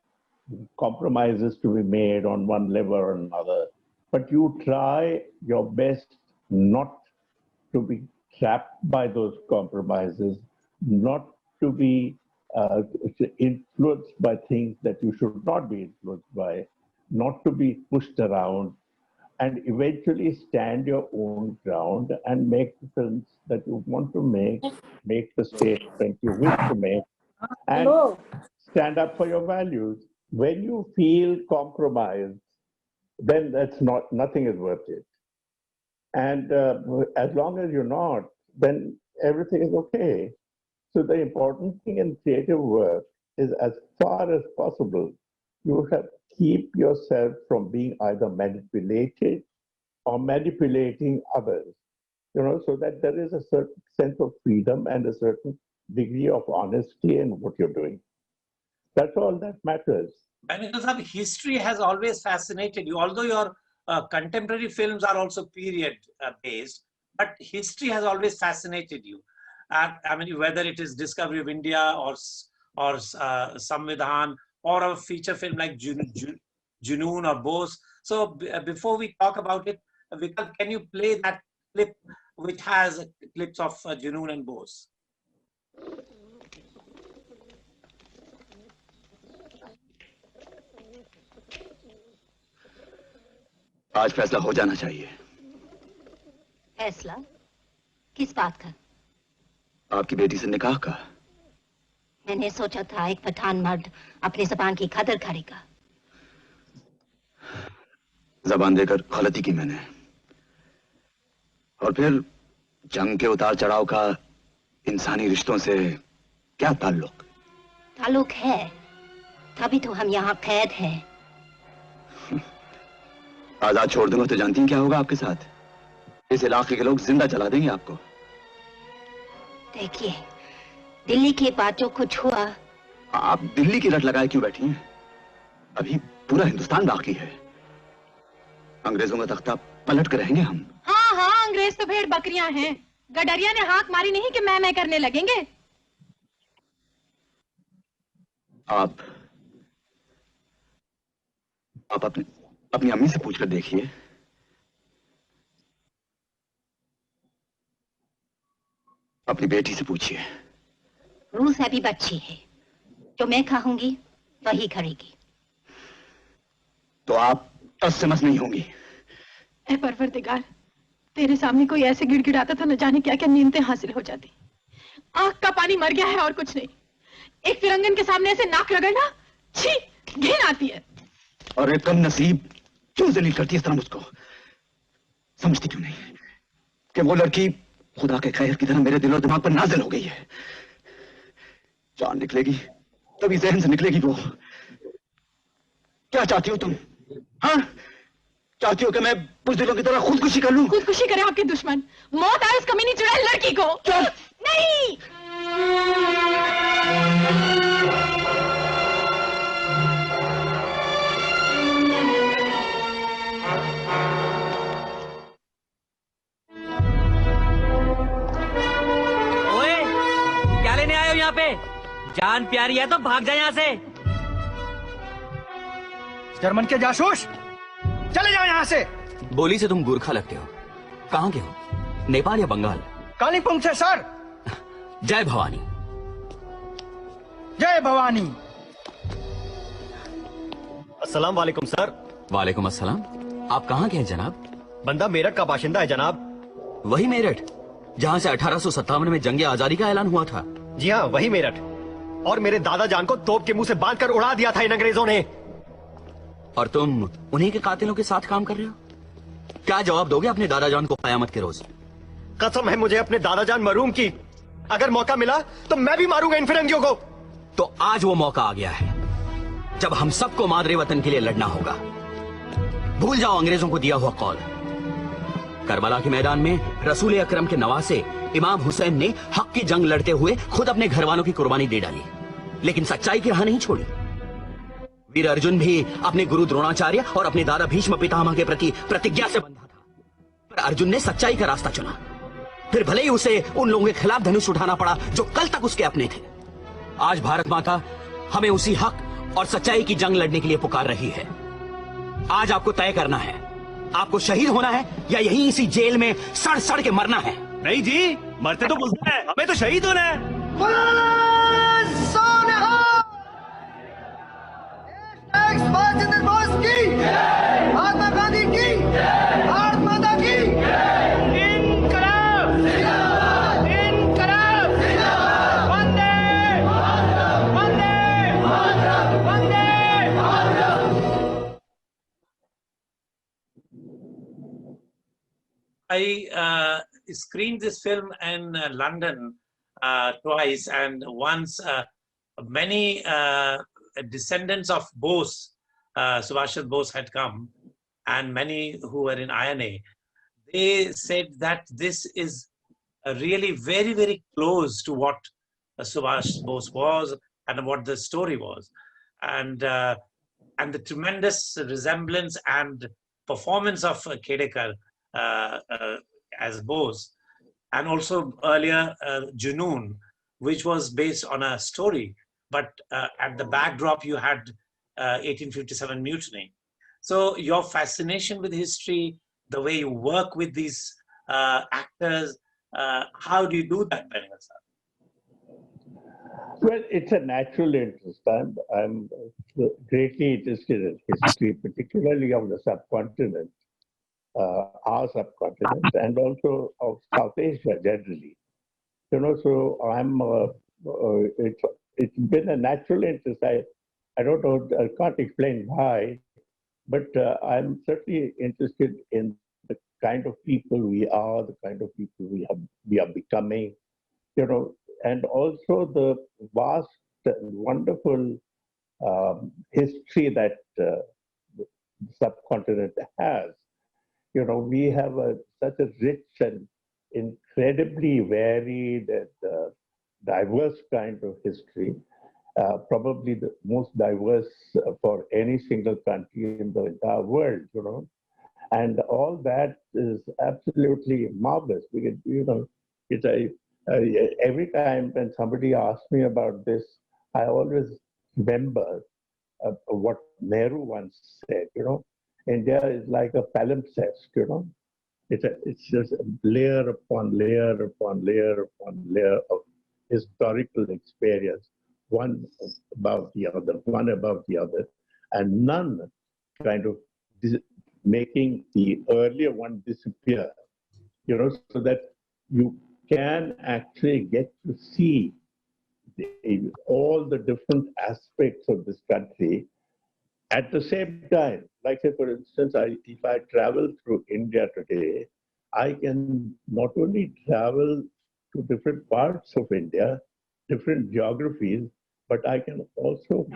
[SPEAKER 2] compromises to be made on one level or another, but you try your best not to be trapped by those compromises, not to be influenced by things that you should not be influenced by, not to be pushed around, and eventually stand your own ground and make the films that you want to make the statement you wish to make, and stand up for your values. When you feel compromised, then nothing is worth it. And as long as you're not, then everything is okay. So the important thing in creative work is, as far as possible, you have keep yourself from being either manipulated or manipulating others, so that there is a certain sense of freedom and a certain degree of honesty in what you're doing. That's all that matters.
[SPEAKER 1] And history has always fascinated you, although your contemporary films are also period based, but history has always fascinated you. I mean, whether it is Discovery of India or Samvidhan, or a feature film like Junoon or Bose. So before we talk about it, Vikal, can you play that clip which has clips of Junoon and Bose?
[SPEAKER 4] आज फैसला हो जाना चाहिए।
[SPEAKER 5] फैसला किस बात का?
[SPEAKER 4] आपकी बेटी से निकाह का।
[SPEAKER 5] मैंने सोचा था एक पठान मर्द अपनी ज़बान की कदर करेगा।
[SPEAKER 4] ज़बान देकर गलती की मैंने। और फिर जंग के उतार चढ़ाव का इंसानी रिश्तों से क्या ताल्लुक?
[SPEAKER 5] ताल्लुक है, तभी तो हम यहाँ कैद हैं।
[SPEAKER 4] आजाद छोड़ दूंगा तो जानती हैं क्या होगा आपके साथ? इस इलाके के लोग जिंदा जला देंगे आपको।
[SPEAKER 5] देखिए, दिल्ली की बात जो कुछ हुआ।
[SPEAKER 4] आप दिल्ली की रट लगाए क्यों बैठी हैं? अभी पूरा हिंदुस्तान बाकी है। अंग्रेजों का तख्ता पलट कर रहेंगे हम।
[SPEAKER 6] हाँ हाँ, अंग्रेज तो भेड़ बकरियां हैं। गडरिया ने हाथ मारी नहीं कि मैं करने लगेंगे।
[SPEAKER 4] आप अपनी अम्मी से पूछकर देखिए। अपनी बेटी से पूछिए।
[SPEAKER 5] रूस अभी बच्ची है, जो मैं कहूंगी वही करेगी।
[SPEAKER 4] तो आप टस से मस नहीं होंगी।
[SPEAKER 6] ऐ परवरदिगार, तेरे सामने कोई ऐसे गिड़गिड़ाता तो न जाने क्या क्या नींदें हासिल हो जाती। आंख का पानी मर गया है और कुछ नहीं। एक फिरंगन के सामने ऐसे नाक रगड़ना, छी, घिन आती है।
[SPEAKER 4] और एक कम नसीब क्यों जलील करती है इस तरह मुझको? समझती क्यों नहीं कि वो लड़की खुदा के खैर की तरह मेरे दिल और दिमाग पर नाजिल हो गई है। जान निकलेगी तभी जहन से निकलेगी वो। क्या चाहती हो तुम? हाँ, चाहती हो कि मैं बुज़दिलों की तरह खुदकुशी कर लूं?
[SPEAKER 6] खुदकुशी करे आपके दुश्मन, मौत आए उस कमीनी चुड़ैल लड़की को। नहीं।
[SPEAKER 7] ओए, क्या लेने आए हो यहाँ पे? जान प्यारी है तो भाग जा यहाँ से।
[SPEAKER 8] जर्मन के जासूस, चले जाओ यहाँ से।
[SPEAKER 9] बोली से तुम गोरखा लगते हो। कहाँ के हो? नेपाल या बंगाल?
[SPEAKER 8] कालीपुंग से सर।
[SPEAKER 9] जय भवानी।
[SPEAKER 8] जय भवानी।
[SPEAKER 10] अस्सलाम वालेकुम सर।
[SPEAKER 9] वालेकुम अस्सलाम। आप कहाँ के हैं जनाब?
[SPEAKER 10] बंदा मेरठ का बाशिंदा है जनाब।
[SPEAKER 9] वही मेरठ जहाँ से 1857 में जंग आजादी का ऐलान हुआ था?
[SPEAKER 10] जी हाँ, वही मेरठ। और मेरे दादा जान को तोप के मुंह से बांधकर उड़ा दिया था इन अंग्रेजों ने।
[SPEAKER 9] और तुम उन्हीं के कातिलों के साथ काम कर रहे हो? क्या जवाब दोगे अपने दादा जान को कयामत के रोज?
[SPEAKER 10] कसम है मुझे अपने दादा जान मरूम की। अगर मौका मिला तो मैं भी मारूंगा इन फिरंगियों को।
[SPEAKER 9] तो आज वो मौका आ गया है जब हम सबको मादरे वतन के लिए लड़ना होगा। भूल जाओ अंग्रेजों को दिया हुआ कौल। करबला के मैदान में रसूल अकरम के नवासे इमाम हुसैन ने हक की जंग लड़ते हुए खुद अपने घर वालों की कुर्बानी दे डाली, लेकिन सच्चाई की राह नहीं छोड़ी। वीर अर्जुन भी अपने गुरु द्रोणाचार्य और अपने दादा भीष्म पितामह के प्रति प्रतिज्ञा से बंधा था, पर अर्जुन ने सच्चाई का रास्ता चुना। फिर भले ही उसे उन लोगों के खिलाफ धनुष उठाना पड़ा जो कल तक उसके अपने थे। आज भारत माता हमें उसी हक और सच्चाई की जंग लड़ने के लिए पुकार रही है। आज आपको तय करना है, आपको शहीद होना है या यहीं इसी जेल में सड़ सड़ के मरना है।
[SPEAKER 10] नहीं जी, मरते तो बुलते हैं, हमें तो शहीद होना है।
[SPEAKER 8] सुभाष चंद्र बोस की, महात्मा गांधी की, भारत माता की। इनकलाब, इनकलाब, वंदे वंदे वंदे।
[SPEAKER 1] I screened this film in London twice, and once many descendants of Bose, Subhash Chandra Bose had come, and many who were in INA. They said that this is really very, very close to what Subhash Bose was and what the story was. And the tremendous resemblance and performance of Khedekar as Bose, and also earlier Junoon, which was based on a story, but at the backdrop you had 1857 mutiny. So your fascination with history, the way you work with these actors, how do you do that, Benegal sir?
[SPEAKER 2] Well, it's a natural interest. I'm greatly interested in history, particularly of the subcontinent, our subcontinent, and also of South Asia generally. You know, so it's been a natural interest. I don't know, I can't explain why, but I'm certainly interested in the kind of people we are, the kind of people we are becoming, you know, and also the vast and wonderful history that subcontinent has. You know, we have such a rich and incredibly varied and diverse kind of history, probably the most diverse for any single country in the entire world, you know. And all that is absolutely marvelous. Because, you know, every time when somebody asks me about this, I always remember what Nehru once said, you know, India is like a palimpsest, you know. It's just layer upon layer upon layer upon layer of historical experience, one above the other, and none kind of making the earlier one disappear, you know, so that you can actually get to see all the different aspects of this country at the same time. Like, say, for instance, if I travel through India today, I can not only travel to different parts of India, different geographies, but I can also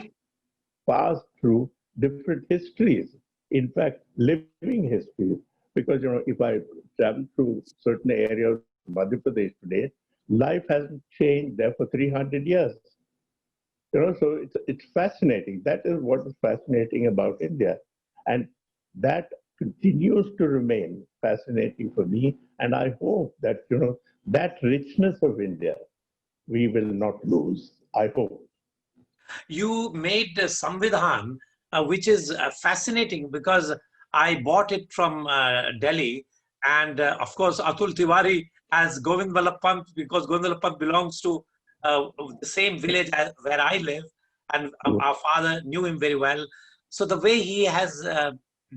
[SPEAKER 2] pass through different histories. In fact, living histories. Because, you know, if I travel through certain areas of Madhya Pradesh today, life hasn't changed there for 300 years. You know, so it's fascinating. That is what is fascinating about India. And that continues to remain fascinating for me. And I hope that, you know, that richness of India, we will not lose. I hope.
[SPEAKER 1] You made the Samvidhan, which is fascinating because I bought it from Delhi. And of course, Atul Tiwari as Govind Vallabh Pant, because Govind Vallabh Pant belongs to the same village as where I live, and our father knew him very well. So the way he has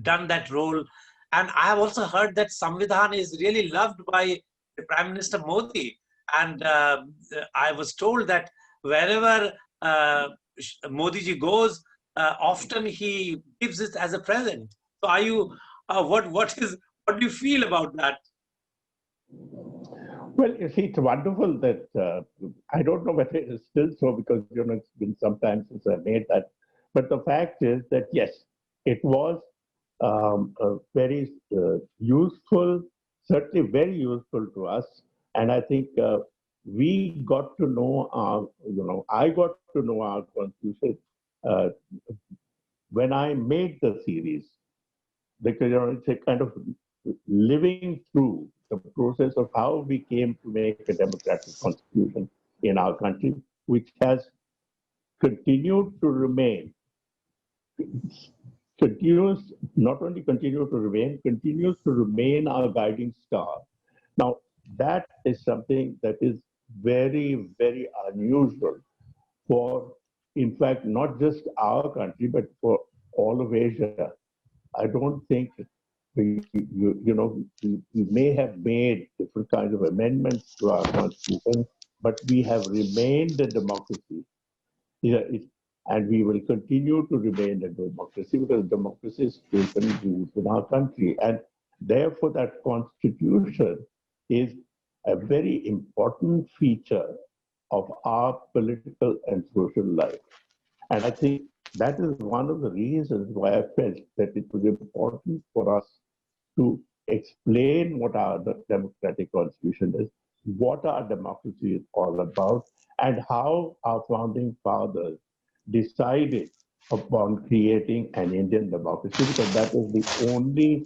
[SPEAKER 1] done that role, and I have also heard that Samvidhan is really loved by the Prime Minister Modi, and I was told that wherever Modi ji goes, often he gives it as a present. So are you, what do you feel about that?
[SPEAKER 2] Well, you see, it's wonderful that, I don't know whether it is still so because, you know, it's been some time since I made that. But the fact is that, yes, it was very useful, certainly very useful to us. And I think we got to know our, you know, I got to know our constitution when I made the series. Because, you know, it's a kind of living through the process of how we came to make a democratic constitution in our country, which has continued to remain, not only continue to remain, continues to remain our guiding star. Now, that is something that is very, very unusual for, in fact, not just our country, but for all of Asia. I don't think we may have made different kinds of amendments to our constitution, but we have remained a democracy. And we will continue to remain a democracy because democracy is taken root in our country. And therefore, that constitution is a very important feature of our political and social life. And I think that is one of the reasons why I felt that it was important for us to explain what our democratic constitution is, what our democracy is all about, and how our founding fathers decided upon creating an Indian democracy, because that is the only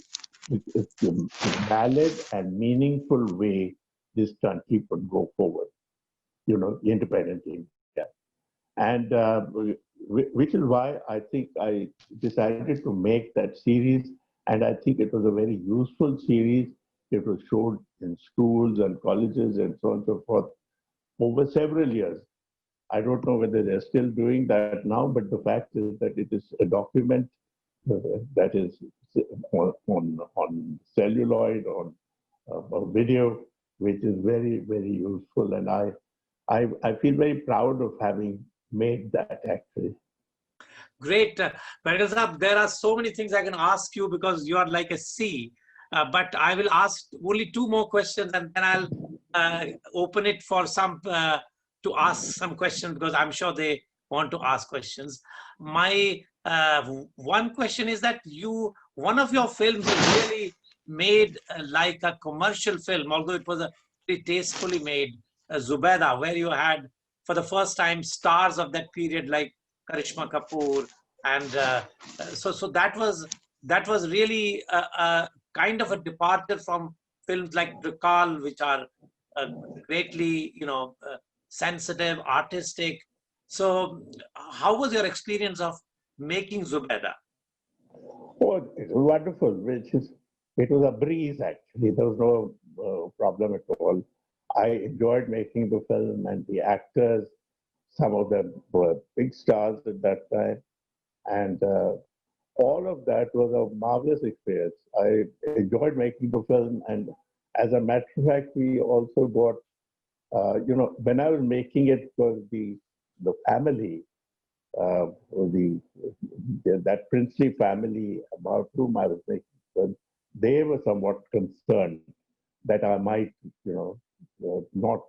[SPEAKER 2] valid and meaningful way this country could go forward, you know, independent India. And which is why I think I decided to make that series. And I think it was a very useful series. It was shown in schools and colleges and so on and so forth over several years. I don't know whether they're still doing that now, but the fact is that it is a document that is on celluloid, on a video, which is very, very useful. And I feel very proud of having made that actually.
[SPEAKER 1] Great. Benegal Sahab, there are so many things I can ask you because you are like a sea. But I will ask only two more questions and then I'll open it for some to ask some questions because I'm sure they want to ask questions. My one question is that one of your films really made like a commercial film, although it was a very tastefully made, Zubaida, where you had for the first time stars of that period like Karishma Kapoor, and so that was really a kind of a departure from films like Drakal, which are greatly sensitive, artistic. So how was your experience of making Zubaida?
[SPEAKER 2] Oh, it was wonderful. It was a breeze, actually. There was no problem at all. I enjoyed making the film, and the actors, some of them were big stars at that time. And all of that was a marvelous experience. I enjoyed making the film. And as a matter of fact, we also got, when I was making it, was the family, that princely family about whom I was making film, they were somewhat concerned that I might, not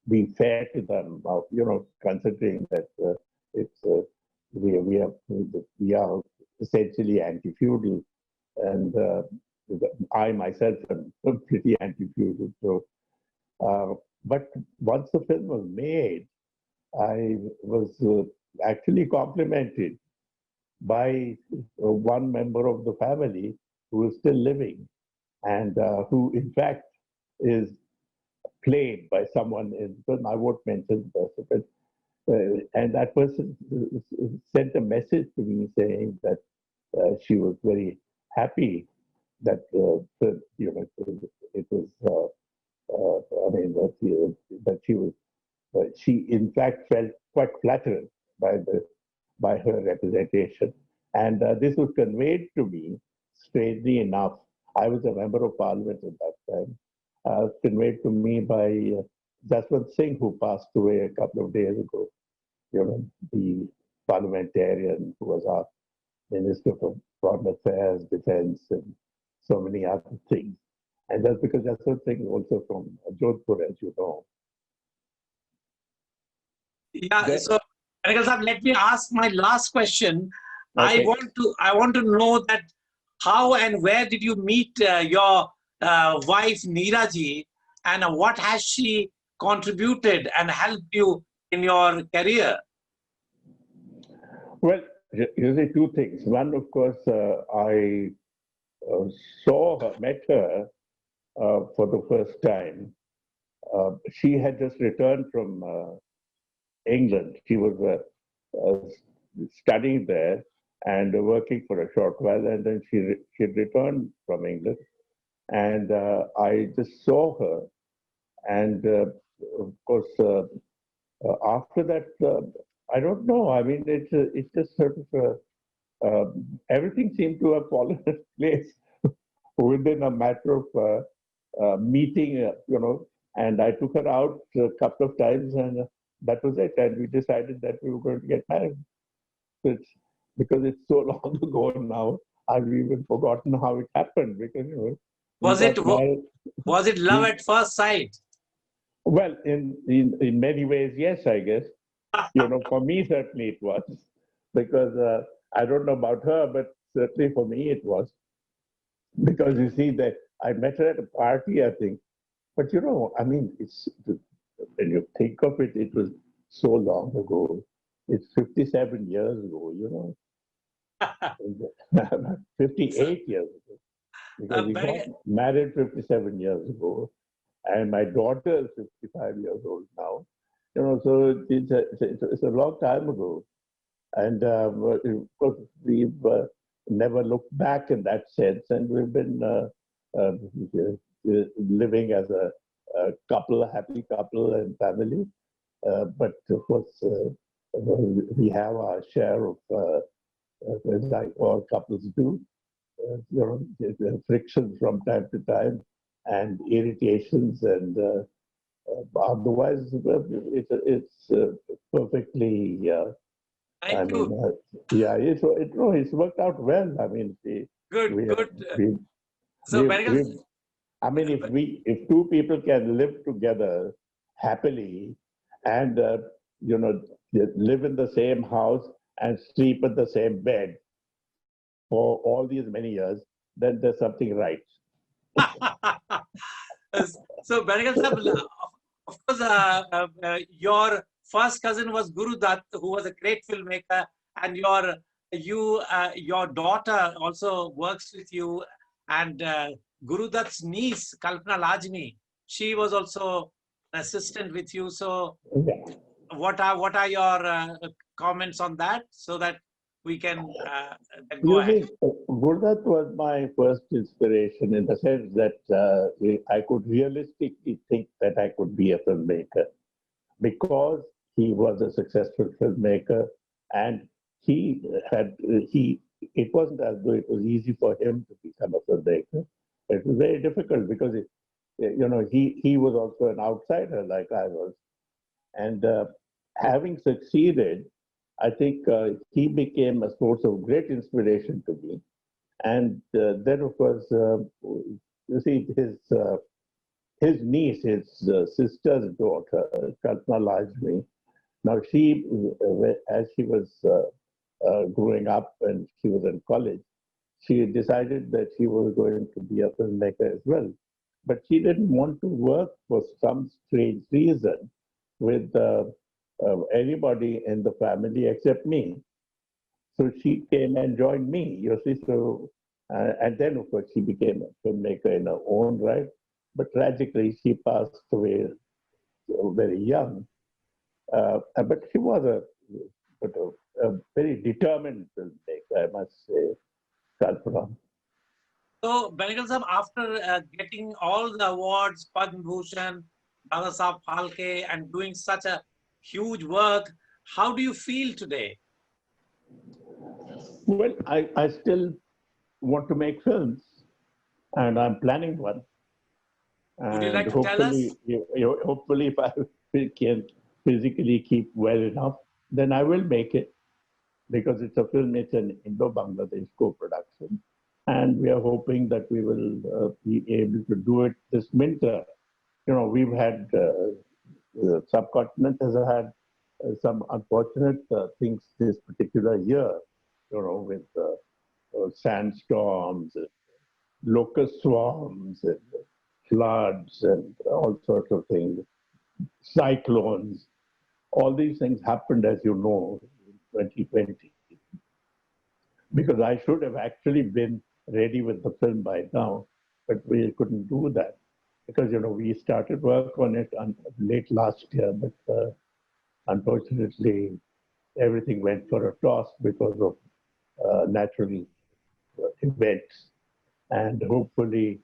[SPEAKER 2] be fair to them, considering that we are essentially anti-feudal, and I myself am pretty anti-feudal. So, but once the film was made, I was actually complimented by one member of the family who is still living, and who in fact is played by someone in the film. I won't mention the person, and that person sent a message to me saying that she was very happy that it was. I mean that she was. She in fact felt quite flattered by her representation, and this was conveyed to me. Strangely enough, I was a member of parliament at that time. Conveyed to me by Jaswant Singh, who passed away a couple of days ago. The parliamentarian who was our Minister for Foreign Affairs, Defense, and so many other things. And that's because Jaswant Singh is also from Jodhpur, as you know.
[SPEAKER 1] Yeah. So, Benegal Sahab, let me ask my last question.
[SPEAKER 2] Okay.
[SPEAKER 1] I want to know that how and where did you meet your wife Niraji, and what has she contributed and helped you in your career?
[SPEAKER 2] Well, you see two things. One, of course, I met her for the first time. She had just returned from England. She was studying there and working for a short while, and then she returned from England, and I just saw her, and of course after that I don't know. I mean, it's just sort of everything seemed to have fallen into place within a matter of meeting, and I took her out a couple of times, and that was it. And we decided that we were going to get married. So because it's so long ago now, I've even forgotten how it happened. Because
[SPEAKER 1] was it love at first sight?
[SPEAKER 2] Well, in many ways, yes, I guess. For me, certainly it was, because I don't know about her, but certainly for me it was. Because you see that I met her at a party, I think. But I mean, when you think of it, it was so long ago. It's 57 years ago, 58 years ago. Because we got married 57 years ago, and my daughter is 55 years old now. So it's a long time ago. And of course, we've never looked back in that sense, and we've been living as a couple, a happy couple and family. But of course, we have our share of, like all couples do, frictions from time to time, and irritations, and otherwise it's perfectly. It's worked out well. I mean,
[SPEAKER 1] good. So,
[SPEAKER 2] I mean, if two people can live together happily, and live in the same house and sleep in the same bed for all these many years, then there's something right.
[SPEAKER 1] So, Benegal Sahib, of course, your first cousin was Guru Dutt, who was a great filmmaker, and your daughter also works with you, and Guru Dutt's niece, Kalpana Lajmi, she was also an assistant with you. So,
[SPEAKER 2] Yeah.
[SPEAKER 1] what are your comments on that, so that we can go ahead?
[SPEAKER 2] Gurdat was my first inspiration in the sense that I could realistically think that I could be a filmmaker because he was a successful filmmaker and it wasn't as though it was easy for him to become a filmmaker. It was very difficult because he was also an outsider like I was. And having succeeded, I think he became a source of great inspiration to me. And then, of course, you see, his niece, his sister's daughter, Kalpana Lajmi, now as she was growing up and she was in college, she decided that she was going to be a filmmaker as well. But she didn't want to work for some strange reason with anybody in the family except me. So she came and joined me, you see. So, and then, of course, she became a filmmaker in her own right. But tragically, she passed away very young. But she was a very determined filmmaker, I must say, Kalpana.
[SPEAKER 1] So, Benegal Sahib, after getting all the awards, Padma Bhushan, Dada Saheb Phalke, and doing such a huge work, how do you feel today?
[SPEAKER 2] Well, I still want to make films, and I'm planning one.
[SPEAKER 1] Would you like to
[SPEAKER 2] hopefully,
[SPEAKER 1] tell us?
[SPEAKER 2] Hopefully, if I can physically keep well enough, then I will make it, because it's a film, it's an Indo-Bangladesh co-production. And we are hoping that we will be able to do it this winter. We've had, the subcontinent has had some unfortunate things this particular year, with sandstorms, and locust swarms, and floods, and all sorts of things, cyclones. All these things happened, as you know, in 2020. Because I should have actually been ready with the film by now, but we couldn't do that. Because, we started work on it late last year, but unfortunately, everything went for a toss because of natural events. And hopefully,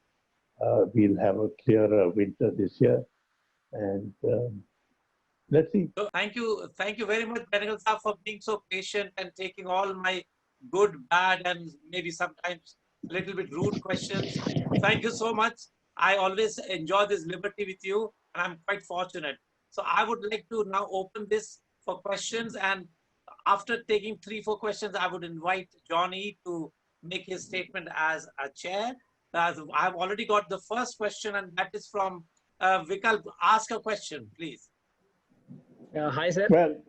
[SPEAKER 2] we'll have a clearer winter this year. And let's see.
[SPEAKER 1] So thank you very much, Benegal Sahib, for being so patient and taking all my good, bad, and maybe sometimes a little bit rude questions. Thank you so much. I always enjoy this liberty with you, and I'm quite fortunate. So I would like to now open this for questions, and after taking 3-4 questions, I would invite Johnny to make his statement as a chair. I've already got the first question, and that is from Vikalp. Ask a question, please.
[SPEAKER 11] Hi, sir.
[SPEAKER 2] Well,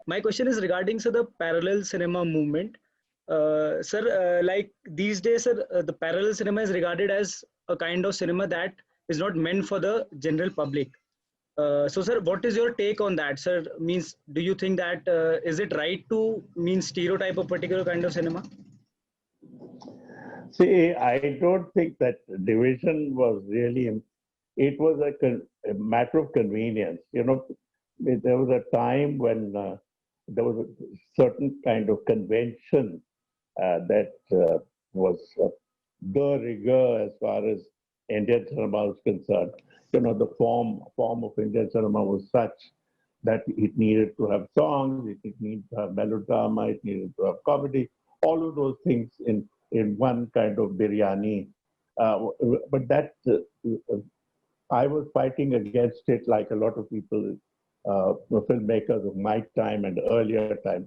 [SPEAKER 11] my question is regarding the parallel cinema movement. Sir, like these days, sir, the parallel cinema is regarded as a kind of cinema that is not meant for the general public. So, sir, what is your take on that, sir? Means, do you think that is it right to stereotype a particular kind of cinema?
[SPEAKER 2] see, I don't think that division was really, it was a matter of convenience. There was a time when there was a certain kind of convention that was de rigueur as far as Indian cinema was concerned. The form of Indian cinema was such that it needed to have songs, it needed to have melodrama, it needed to have comedy, all of those things in one kind of biryani. But that, I was fighting against it like a lot of people, filmmakers of my time and earlier time.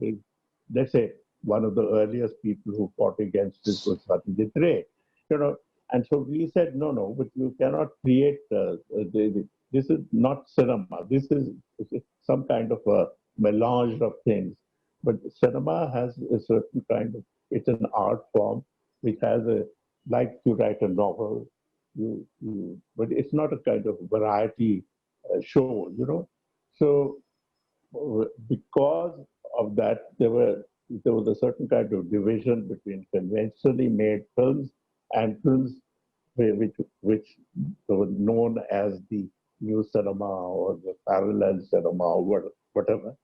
[SPEAKER 2] Let's say one of the earliest people who fought against this was Satyajit Ray. And so we said, no, but you cannot create, this is not cinema. This is some kind of melange of things. But cinema has a certain kind of, it's an art form which has a, like you write a novel, but it's not a kind of variety show, you know. So because of that, there was a certain kind of division between conventionally made films and films which were known as the new cinema or the parallel cinema or whatever.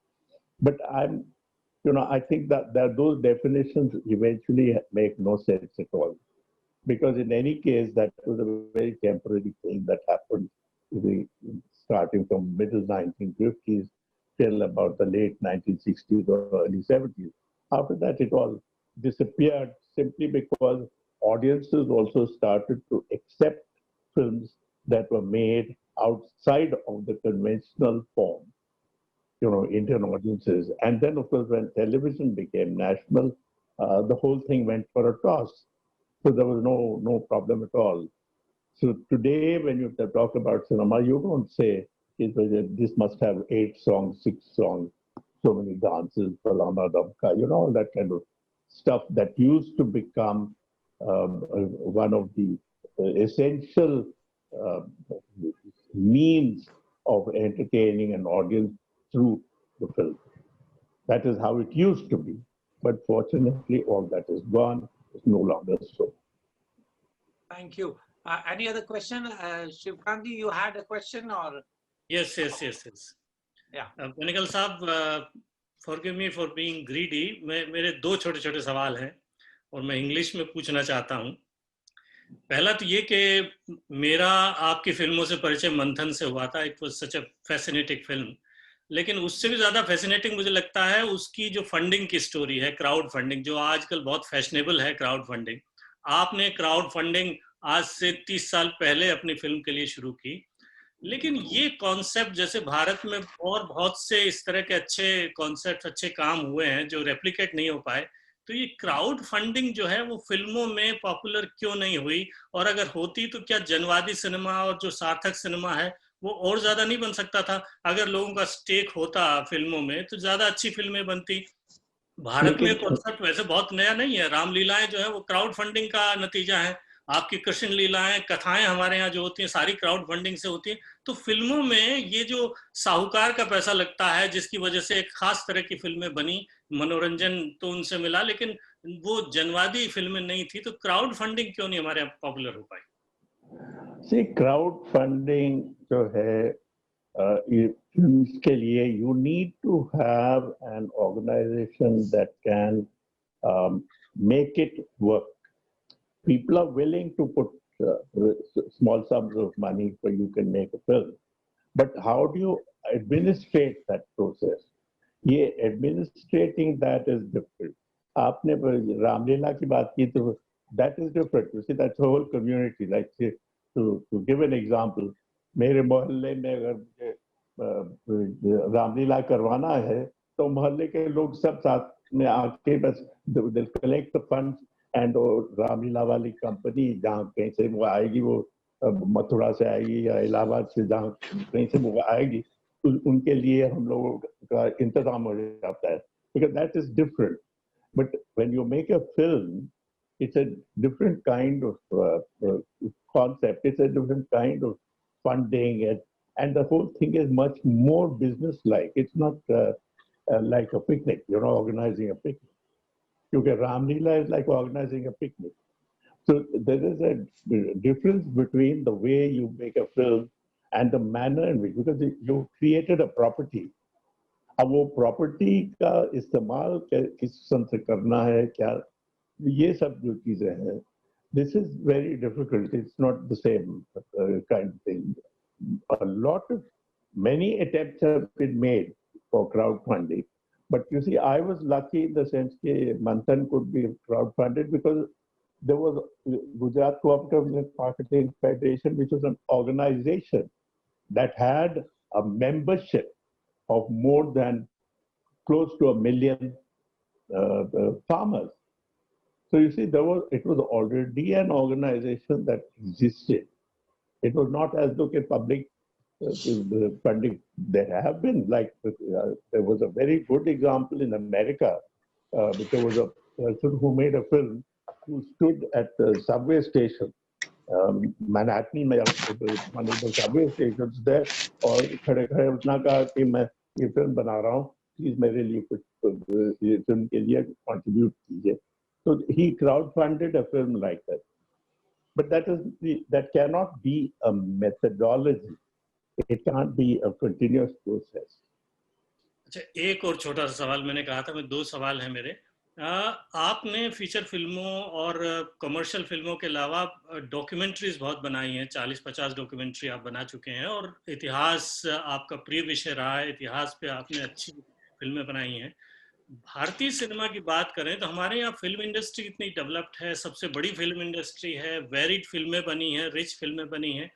[SPEAKER 2] But I think that those definitions eventually make no sense at all. Because in any case, that was a very temporary thing that happened starting from middle 1950s till about the late 1960s or early 70s. After that, it all disappeared simply because audiences also started to accept films that were made outside of the conventional form, Indian audiences. And then, of course, when television became national, the whole thing went for a toss. So there was no problem at all. So today, when you talk about cinema, you don't say this must have 8 songs, 6 songs, so many dances, falana damka, all that kind of stuff that used to become one of the essential means of entertaining an audience through the film. That is how it used to be. But fortunately, all that is gone. It's no longer so.
[SPEAKER 1] Thank you. Any other question? Shivkanti, you had a question or?
[SPEAKER 3] Yes.
[SPEAKER 1] Yeah.
[SPEAKER 3] Benegal साहब, forgive me for being greedy. मेरे 2 छोटे-छोटे सवाल हैं और मैं English में पूछना चाहता हूँ. पहला तो ये कि मेरा आपकी फिल्मों से परिचय मंथन से हुआ था. It was such a fascinating film. लेकिन उससे भी ज़्यादा फैसिनेटिंग मुझे लगता है उसकी जो फंडिंग की स्टोरी है, क्राउड फंडिंग, जो आजकल बहुत फैशनेबल है. क्राउड फंडिंग, आपने क्राउड फंडिंग आज से 30 साल पहले अपनी फिल्म के लिए शुरू की, लेकिन ये कॉन्सेप्ट जैसे भारत में और बहुत से इस तरह के अच्छे कॉन्सेप्ट, अच्छे काम हुए हैं जो रेप्लिकेट नहीं हो पाए, तो ये क्राउड फंडिंग जो है वो फिल्मों में पॉपुलर क्यों नहीं हुई? और अगर होती तो क्या जनवादी सिनेमा और जो सार्थक सिनेमा है वो और ज्यादा नहीं बन सकता था? अगर लोगों का स्टेक होता फिल्मों में तो ज्यादा अच्छी फिल्में बनती. भारत में कॉन्सेप्ट वैसे बहुत नया नहीं है. रामलीलाएं जो है वो क्राउड फंडिंग का नतीजा है. आपकी कृष्ण लीलाएं, कथाएं हमारे यहाँ जो होती हैं सारी क्राउड फंडिंग से होती हैं. तो फिल्मों में ये जो साहूकार का पैसा लगता है जिसकी वजह से एक खास तरह की फिल्में बनी, मनोरंजन तो उनसे मिला, लेकिन वो जनवादी फिल्में नहीं थी, तो क्राउड फंडिंग क्यों नहीं हमारे यहाँ पॉपुलर हो पाई?
[SPEAKER 2] See, crowd funding जो है इसके लिए you need to have an organization that can make it work. People are willing to put small sums of money so you can make a film. But how do you administrate that process? ये administrating that is different. आपने रामलीला की बात की तो that is different. You see, that's a whole community. Like to give an example, मेरे मोहल्ले में अगर मुझे रामलीला करवाना है तो मोहल्ले के लोग सब साथ में आके बस they'll collect the funds and Ramlila वाली कंपनी जहाँ कहीं से वो आएगी, वो मथुरा से आएगी या इलाहाबाद से जहाँ कहीं से वो आएगी, तो उनके लिए हम लोगों का इंतजाम हो जाता है. Because that is different. But when you make a film, it's a different kind of concept. It's a different kind of funding, and the whole thing is much more business-like. It's not like a picnic, organizing a picnic. Because Ramlila is like organizing a picnic. So there is a difference between the way you make a film and the manner in which, because you created a property. अब वो property का इस्तेमाल किस किस्म से करना है, क्या, ये सब जो चीजें हैं, this is very difficult. It's not the same kind of thing. Many attempts have been made for crowdfunding, but you see, I was lucky in the sense that Manthan could be crowdfunded because there was Gujarat Cooperative Marketing Federation, which was an organization that had a membership of more than close to 1 million farmers. So you see, it was already an organization that existed. It was not as though the public funding. There have been, like, there was a very good example in America. There was a person who made a film who stood at the subway station, Manhattan, one of the subway stations there, और खड़े खड़े उतना कहा कि मैं ये film बना रहा हूँ, प्लीज मेरे लिए कुछ ये फिल्म के लिए contribute कीजिए. So he crowdfunded a film like that. But that cannot be a methodology. It can't be a continuous process.
[SPEAKER 3] अच्छा, एक और छोटा सा सवाल मैंने कहा था, मैं दो सवाल हैं मेरे. आपने फीचर फिल्मों और कमर्शियल फिल्मों के अलावा डॉक्यूमेंट्रीज बहुत बनाई हैं, 40-50 डॉक्यूमेंट्री आप बना चुके हैं, और इतिहास आपका प्रिय विषय रहा है, इतिहास पे आपने अच्छी फिल्में बनाई हैं. भारतीय सिनेमा की बात करें तो हमारे यहाँ फिल्म इंडस्ट्री इतनी डेवलप्ड है, सबसे बड़ी फिल्म इंडस्ट्री है, वेरिड फिल्में बनी हैं, रिच फिल्में बनी हैं.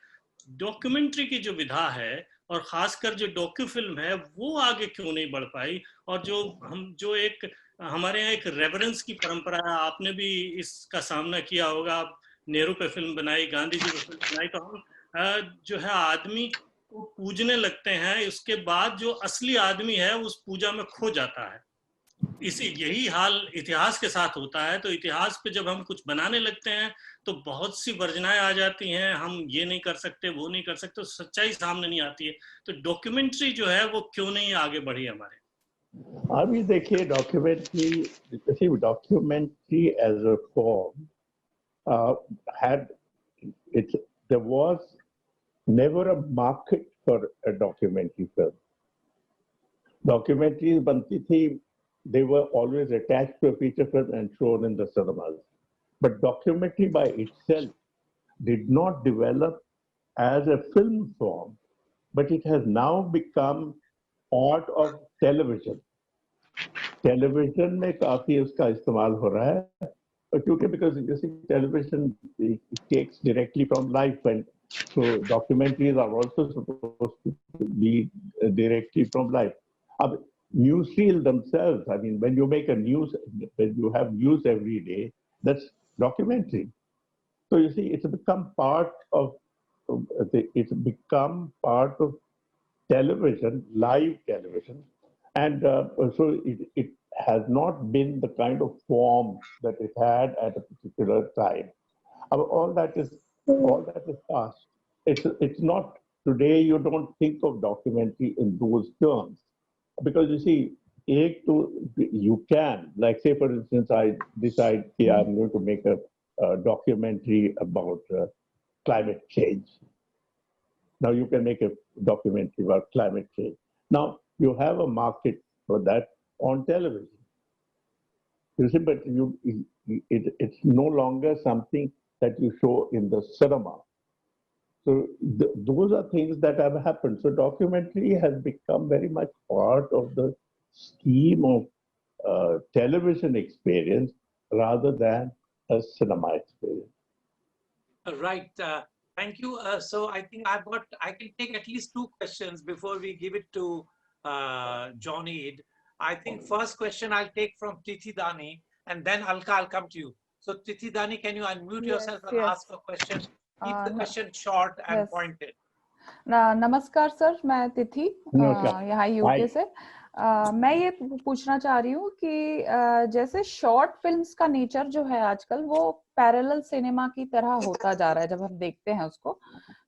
[SPEAKER 3] डॉक्यूमेंट्री की जो विधा है और खासकर जो डॉक्यू फिल्म है वो आगे क्यों नहीं बढ़ पाई? और जो एक हमारे यहाँ एक रेवरेंस की परंपरा है, आपने भी इसका सामना किया होगा. आप नेहरू पे फिल्म बनाई, गांधी जी पे फिल्म बनाई, तो हम जो है आदमी को पूजने लगते हैं, उसके बाद जो असली आदमी है उस पूजा में खो जाता है. यही हाल इतिहास के साथ होता है. तो इतिहास पे जब हम कुछ बनाने लगते हैं तो बहुत सी वर्जनाएं आ जाती हैं, हम ये नहीं कर सकते, वो नहीं कर सकते, तो सच्चाई सामने नहीं आती है. तो डॉक्यूमेंट्री जो है वो क्यों नहीं आगे बढ़ी हमारे?
[SPEAKER 2] अभी देखिए, documentary as a form there was never a market for a documentary film. Documentaries बनती थी, they were always attached to a feature film and shown in the cinemas. But documentary by itself did not develop as a film form, but it has now become part of television. Television में काफी उसका इस्तेमाल हो रहा है, क्योंकि because you see television it takes directly from life, and so documentaries are also supposed to be directly from life. Newsreel themselves, I mean, when you have news every day, that's documentary. So you see, it's become part of television, live television, and so it has not been the kind of form that it had at a particular time. All that is past. It's not today. You don't think of documentary in those terms. Because you see, you can, like say for instance, I decide I'm going to make a documentary about climate change. Now you can make a documentary about climate change. Now you have a market for that on television. You see, but it's no longer something that you show in the cinema. So those are things that have happened. So documentary has become very much part of the scheme of television experience rather than a cinema experience.
[SPEAKER 1] Right. Thank you. So I think I can take at least two questions before we give it to Johnny. I think first question I'll take from Tithi Dani, and then Alka, I'll come to you. So Tithi Dani, can you unmute yourself and ask a question? Keep the question short and pointed.
[SPEAKER 12] नमस्कार sir, मैं तिथि यहाँ UK से. मैं ये पूछना चाह रही हूँ कि जैसे शॉर्ट फिल्म्स का नेचर जो है आजकल वो पैरेलल सिनेमा की तरह होता जा रहा है जब हम देखते हैं उसको,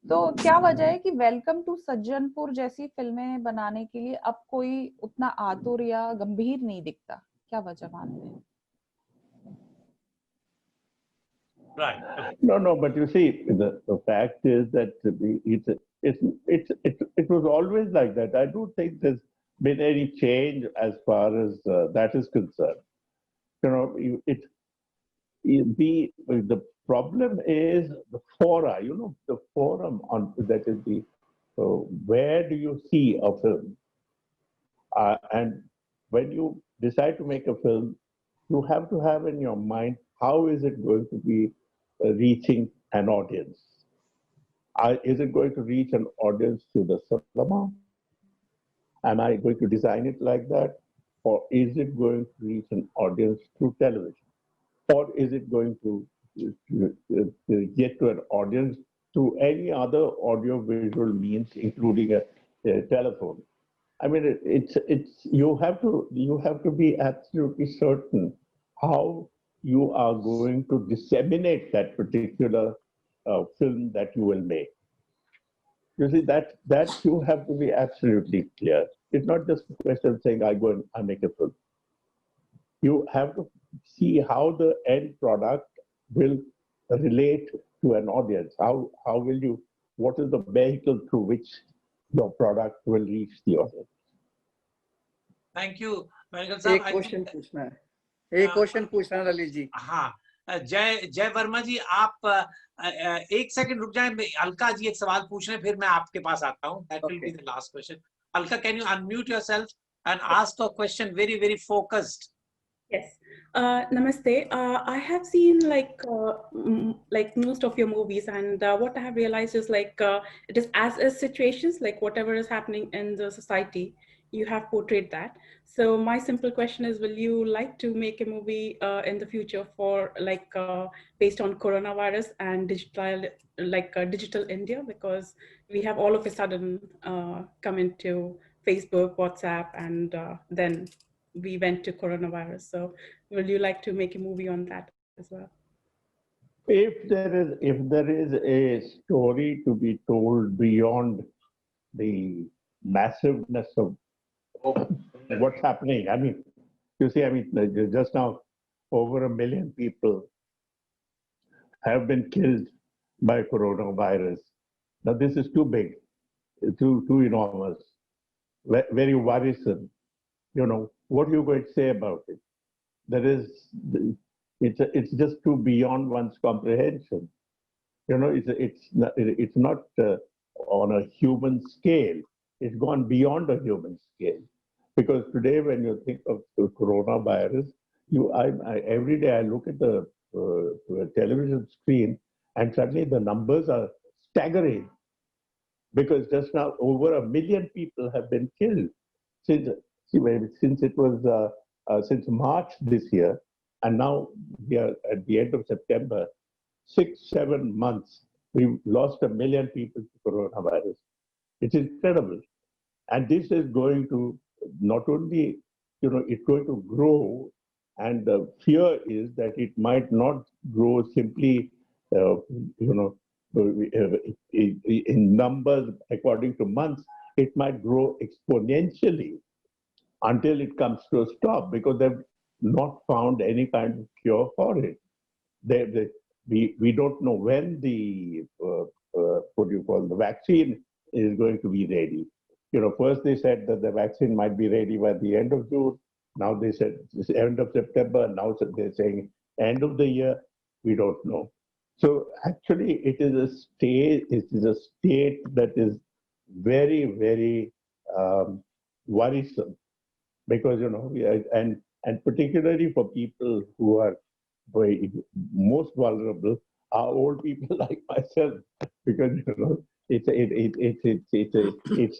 [SPEAKER 12] तो क्या वजह है कि वेलकम टू सज्जनपुर जैसी फिल्में बनाने के लिए अब कोई उतना आतुर या गंभीर नहीं दिखता? क्या वजह मानते हैं?
[SPEAKER 1] Right.
[SPEAKER 2] No, but you see, the fact is that it was always like that. I don't think there's been any change as far as that is concerned. You know, the problem is the fora. You know, the forum on that is the where do you see a film, and when you decide to make a film, you have to have in your mind how is it going to be reaching an audience. Is it going to reach an audience through the cinema? Am I going to design it like that? Or is it going to reach an audience through television? Or is it going to get to an audience through any other audio-visual means, including a telephone. I mean, you have to be absolutely certain how you are going to disseminate that particular film that you will make. You see, that you have to be absolutely clear. It's not just a question of saying, I go and I make a film. You have to see how the end product will relate to an audience. How will you, what is the vehicle through which your product will reach the audience?
[SPEAKER 1] Thank you, Benegal
[SPEAKER 13] एक
[SPEAKER 1] साहब.
[SPEAKER 13] Question पूछना है, एक question पूछना है ललित जी.
[SPEAKER 1] हाँ, जय वर्मा जी, आप एक सेकंड रुक जाएं. अलका जी एक सवाल पूछ रहे हैं, फिर मैं आपके पास आता हूँ. That will be the last question. Alka, can you unmute yourself and ask a question very, very focused?
[SPEAKER 14] Yes. Namaste. I have seen like most of your movies, and what I have realized is like it is as is situations, like whatever is happening in the society, you have portrayed that. So my simple question is, will you like to make a movie in the future for like based on coronavirus and digital India, because we have all of a sudden come into Facebook, WhatsApp, and then we went to coronavirus. So will you like to make a movie on that as well?
[SPEAKER 2] If there is a story to be told beyond the massiveness of what's happening, I mean, you see, I mean, just now over 1 million people have been killed by coronavirus. Now this is too big, too enormous, very worrisome. You know, what are you going to say about it? It's just too beyond one's comprehension. You know, it's not on a human scale. It's gone beyond a human scale. Because today, when you think of the coronavirus, every day I look at the television screen, and suddenly the numbers are staggering. Because just now over 1 million people have been killed since it was since March this year, and now we are at the end of September, 6-7 months, we've lost 1 million people to coronavirus. It's incredible. And this is going to not only, you know, it's going to grow, and the fear is that it might not grow simply, in numbers according to months. It might grow exponentially until it comes to a stop, because they've not found any kind of cure for it. We don't know when the the vaccine is going to be ready. You know, first they said that the vaccine might be ready by the end of June. Now they said it's end of September. Now they're saying end of the year. We don't know. So actually, it is a state. It is a state that is very, very worrisome, because and particularly for people who are most vulnerable are old people like myself, because it's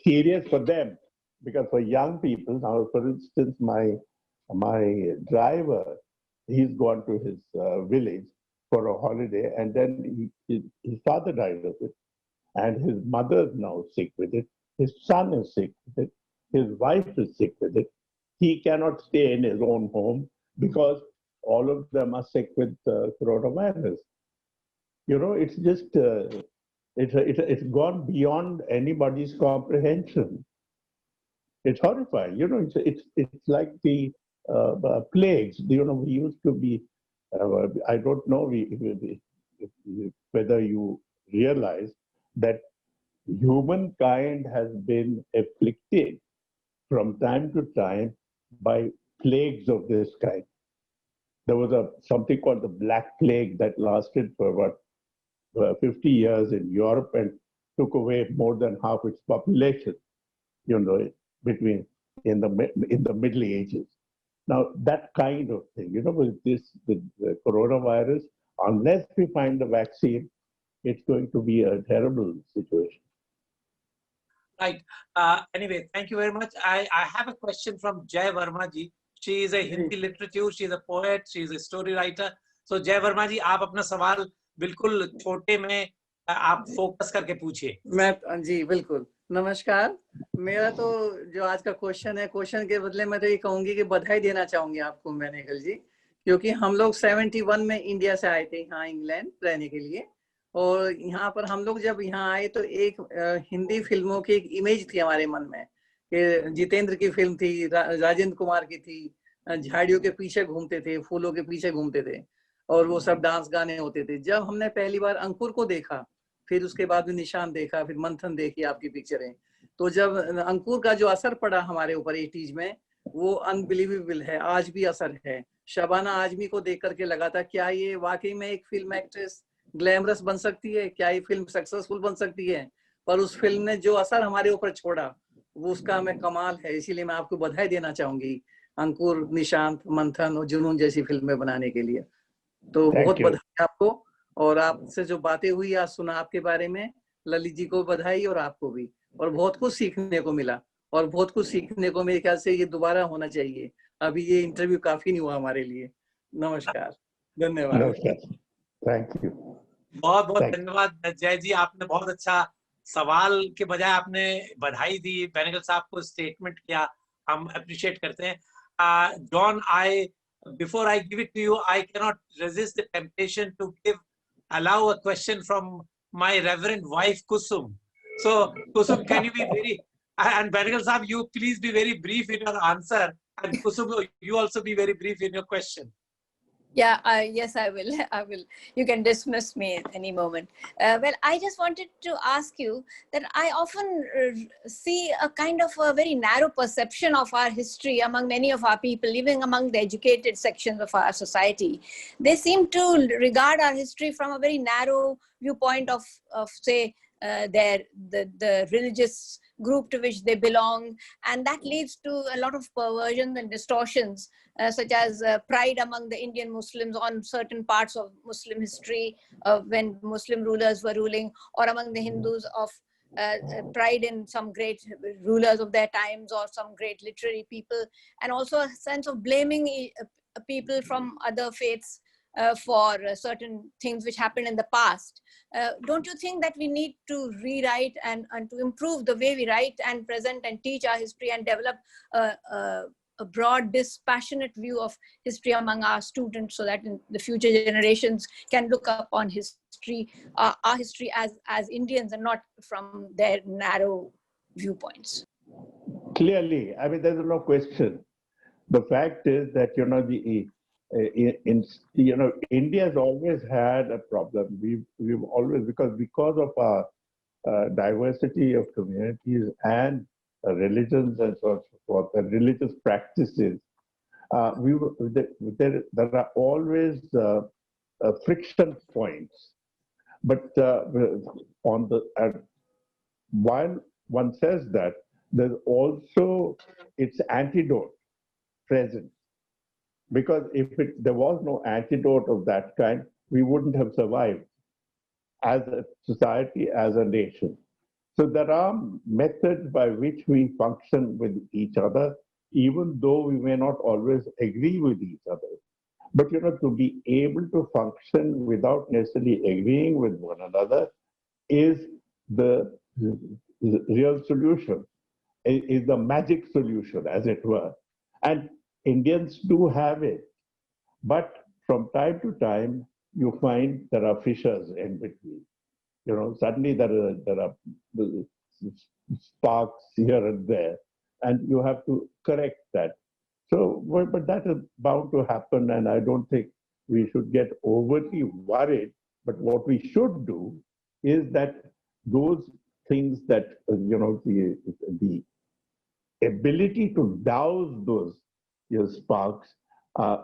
[SPEAKER 2] serious for them. Because for young people now, for instance, my driver, he's gone to his village for a holiday, and then his father died of it, and his mother is now sick with it. His son is sick with it. His wife is sick with it. He cannot stay in his own home because all of them are sick with coronavirus. You know, it's just it's gone beyond anybody's comprehension. It's horrifying. You know, it's like the plagues. You know, we used to be. I don't know whether you realize that humankind has been afflicted from time to time by plagues of this kind. There was something called the Black Plague that lasted for about 50 years in Europe and took away more than half its population, you know, in the Middle Ages. Now, that kind of thing, you know, with the coronavirus, unless we find the vaccine, it's going to be a terrible situation.
[SPEAKER 1] Right. Anyway, thank you very much. I have a question from Jai Verma ji. She is a Hindi literature. She is a poet. She is a story writer. So Jai Verma ji, आप अपना सवाल बिल्कुल छोटे में आप focus करके पूछिए।
[SPEAKER 13] मैं जी बिल्कुल, नमस्कार। मेरा तो जो आज का क्वेश्चन है, क्वेश्चन के बदले मैं तो ये कहूंगी कि बधाई देना चाहूंगी आपको बेनेगल जी, क्योंकि हम लोग 71 में इंडिया से आए थे यहाँ इंग्लैंड रहने के लिए, और यहाँ पर हम लोग जब यहाँ आए तो एक हिंदी फिल्मों की एक इमेज थी हमारे मन में कि जितेंद्र की फिल्म थी, राजेंद्र कुमार की थी, झाड़ियों के पीछे घूमते थे, फूलों के पीछे घूमते थे, और वो सब डांस गाने होते थे। जब हमने पहली बार अंकुर को देखा, फिर उसके बाद में निशांत देखा, फिर मंथन देखी आपकी पिक्चरें, तो जब अंकुर का जो असर पड़ा हमारे ऊपर 80s में, वो अनबिलीवेबल है, आज भी असर है। शबाना आजमी को देख करके लगा था क्या ये वाकई में एक फिल्म एक्ट्रेस ग्लैमरस बन सकती है, क्या ये फिल्म सक्सेसफुल बन सकती है, पर उस फिल्म ने जो असर हमारे ऊपर छोड़ा वो उसका हमें कमाल है। इसीलिए मैं आपको बधाई देना चाहूंगी अंकुर, निशांत, मंथन और जुनून जैसी फिल्में बनाने के लिए। तो बहुत बधाई आपको, और आपसे जो बातें हुई आज सुना आपके बारे में, ललित जी को बधाई और आपको भी, और बहुत कुछ सीखने को मिला, और बहुत कुछ सीखने को मेरे ख्याल से ये दोबारा होना चाहिए। अभी ये इंटरव्यू काफी नहीं हुआ हमारे लिए। नमस्कार, धन्यवाद।
[SPEAKER 2] Thank you.
[SPEAKER 1] बहुत बहुत धन्यवाद जय जी, आपने बहुत अच्छा सवाल के बजाय आपने बधाई दी, बेनेगल साहब को स्टेटमेंट किया, हम अप्रिशिएट करते हैं। John, I before I give it to you, I cannot resist the temptation to allow a question from my reverend wife Kusum. So Kusum, can you be very, and Benegal Sahab, you please be very brief in your answer, and Kusum, you also be very brief in your question.
[SPEAKER 15] Yeah, yes, I will. I will. You can dismiss me at any moment. Well, I just wanted to ask you that I often see a kind of a very narrow perception of our history among many of our people, even among the educated sections of our society. They seem to regard our history from a very narrow viewpoint of say, the religious group to which they belong, and that leads to a lot of perversions and distortions, such as pride among the Indian Muslims on certain parts of Muslim history when Muslim rulers were ruling, or among the Hindus of pride in some great rulers of their times or some great literary people, and also a sense of blaming people from other faiths for certain things which happened in the past. Don't you think that we need to rewrite and to improve the way we write and present and teach our history and develop a broad, dispassionate view of history among our students, so that in the future generations can look upon history, our history as Indians and not from their narrow viewpoints?
[SPEAKER 2] Clearly, I mean, there's no question. The fact is that, India has always had a problem. We've always, because of our diversity of communities and religions and so forth, and religious practices, there are always friction points. But while one says that, there's also its antidote present. Because if there was no antidote of that kind, we wouldn't have survived as a society, as a nation. So there are methods by which we function with each other, even though we may not always agree with each other. But to be able to function without necessarily agreeing with one another is the real solution, is the magic solution, as it were. And Indians do have it, but from time to time, you find there are fissures in between. Suddenly there are sparks here and there, and you have to correct that. So, but that is bound to happen, and I don't think we should get overly worried. But what we should do is that those things that, the ability to douse those sparks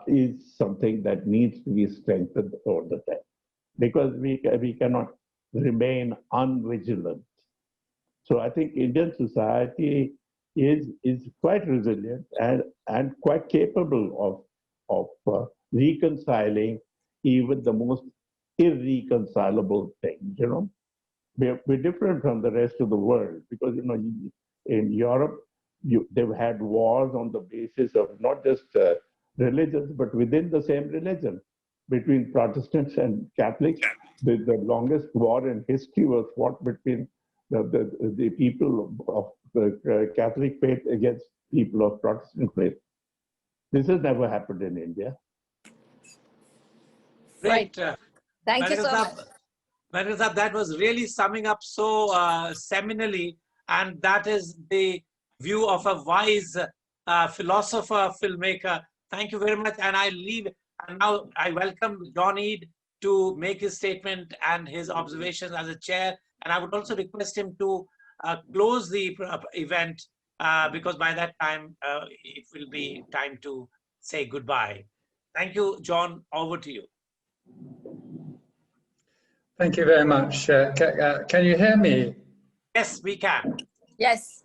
[SPEAKER 2] is something that needs to be strengthened all the time, because we cannot remain unvigilant. So I think Indian society is quite resilient and quite capable of reconciling even the most irreconcilable things. We're different from the rest of the world, because in Europe they've had wars on the basis of not just religions, but within the same religion. between Protestants and Catholics. The longest war in history was fought between the people of the Catholic faith against people of Protestant faith. This has never happened in India.
[SPEAKER 1] Great.
[SPEAKER 15] Thank you so much.
[SPEAKER 1] Benegal Sahab, that was really summing up so seminally, and that is the view of a wise philosopher, filmmaker. Thank you very much. And and now I welcome John Eade to make his statement and his observations as a chair. And I would also request him to close the event because by that time it will be time to say goodbye. Thank you, John. Over to you.
[SPEAKER 16] Thank you very much. Can you hear me?
[SPEAKER 1] Yes, we can.
[SPEAKER 15] Yes.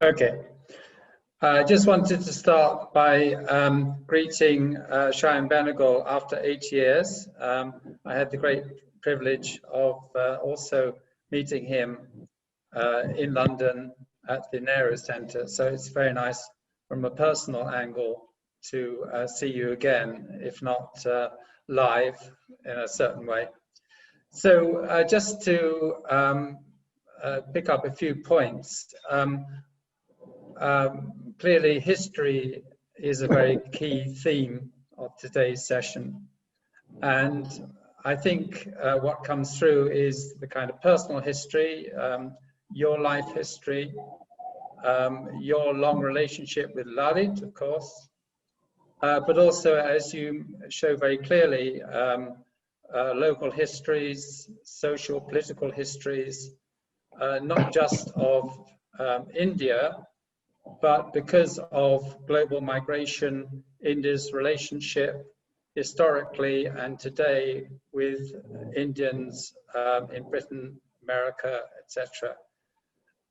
[SPEAKER 16] Okay. I just wanted to start by greeting Shyam Benegal after 8 years. I had the great privilege of also meeting him in London at the Nehru Centre. So it's very nice from a personal angle to see you again, if not live in a certain way. So just to pick up a few points. Clearly, history is a very key theme of today's session. And I think what comes through is the kind of personal history, your life history, your long relationship with Lalit, of course, but also, as you show very clearly, local histories, social, political histories, not just of India, but because of global migration, India's relationship historically and today with Indians in Britain, America, etc.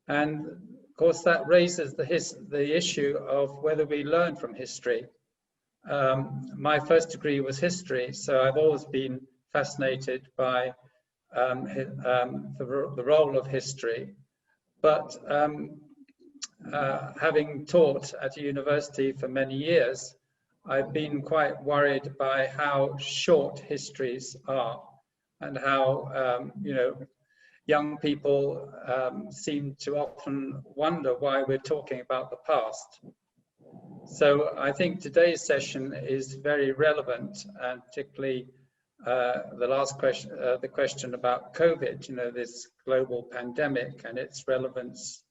[SPEAKER 16] And of course that raises the issue of whether we learn from history. My first degree was history, so I've always been fascinated by the role of history. But having taught at a university for many years, I've been quite worried by how short histories are and how, young people seem to often wonder why we're talking about the past. So I think today's session is very relevant, and particularly the last question, the question about COVID, this global pandemic and its relevance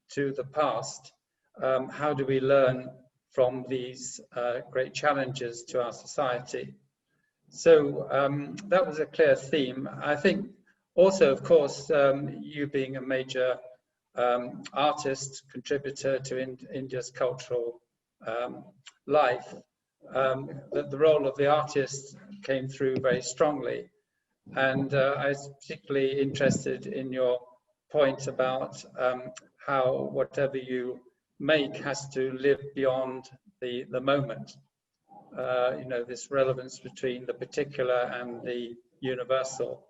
[SPEAKER 16] to the past. How do we learn from these great challenges to our society? So that was a clear theme. I think also, of course, you being a major artist, contributor to India's cultural life, the role of the artist came through very strongly. And I was particularly interested in your point about how whatever you make has to live beyond the moment. This relevance between the particular and the universal.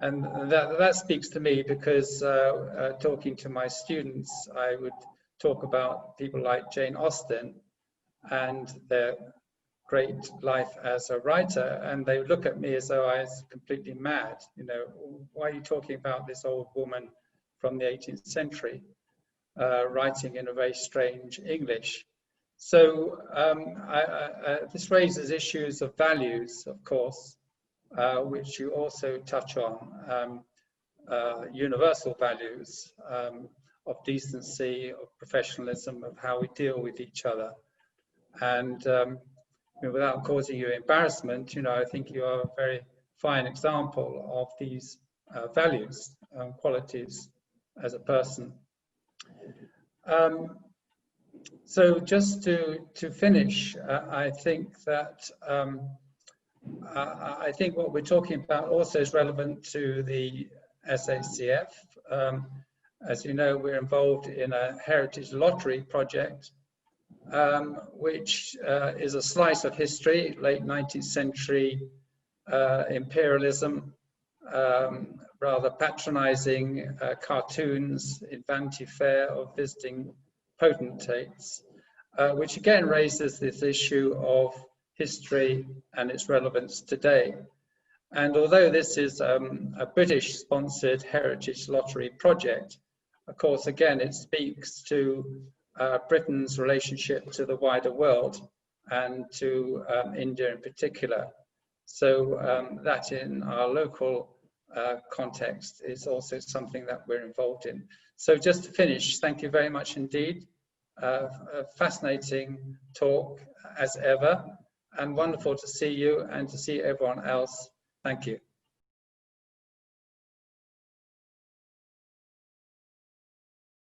[SPEAKER 16] And that speaks to me because talking to my students, I would talk about people like Jane Austen and their great life as a writer, and they would look at me as though I was completely mad. Why are you talking about this old woman from the 18th century writing in a very strange English? So this raises issues of values, of course, which you also touch on, universal values of decency, of professionalism, of how we deal with each other. And without causing you embarrassment, I think you are a very fine example of these values and qualities as a person. So just to finish, I think that I think what we're talking about also is relevant to the SACF. As you know, we're involved in a heritage lottery project, which is a slice of history, late 19th century imperialism, rather patronizing cartoons in Vanity Fair of visiting potentates, which again raises this issue of history and its relevance today. And although this is a British-sponsored heritage lottery project, of course, again, it speaks to Britain's relationship to the wider world and to India in particular. So that in our local context is also something that we're involved in. So just to finish, thank you very much indeed. A fascinating talk as ever, and wonderful to see you and to see everyone else. Thank you.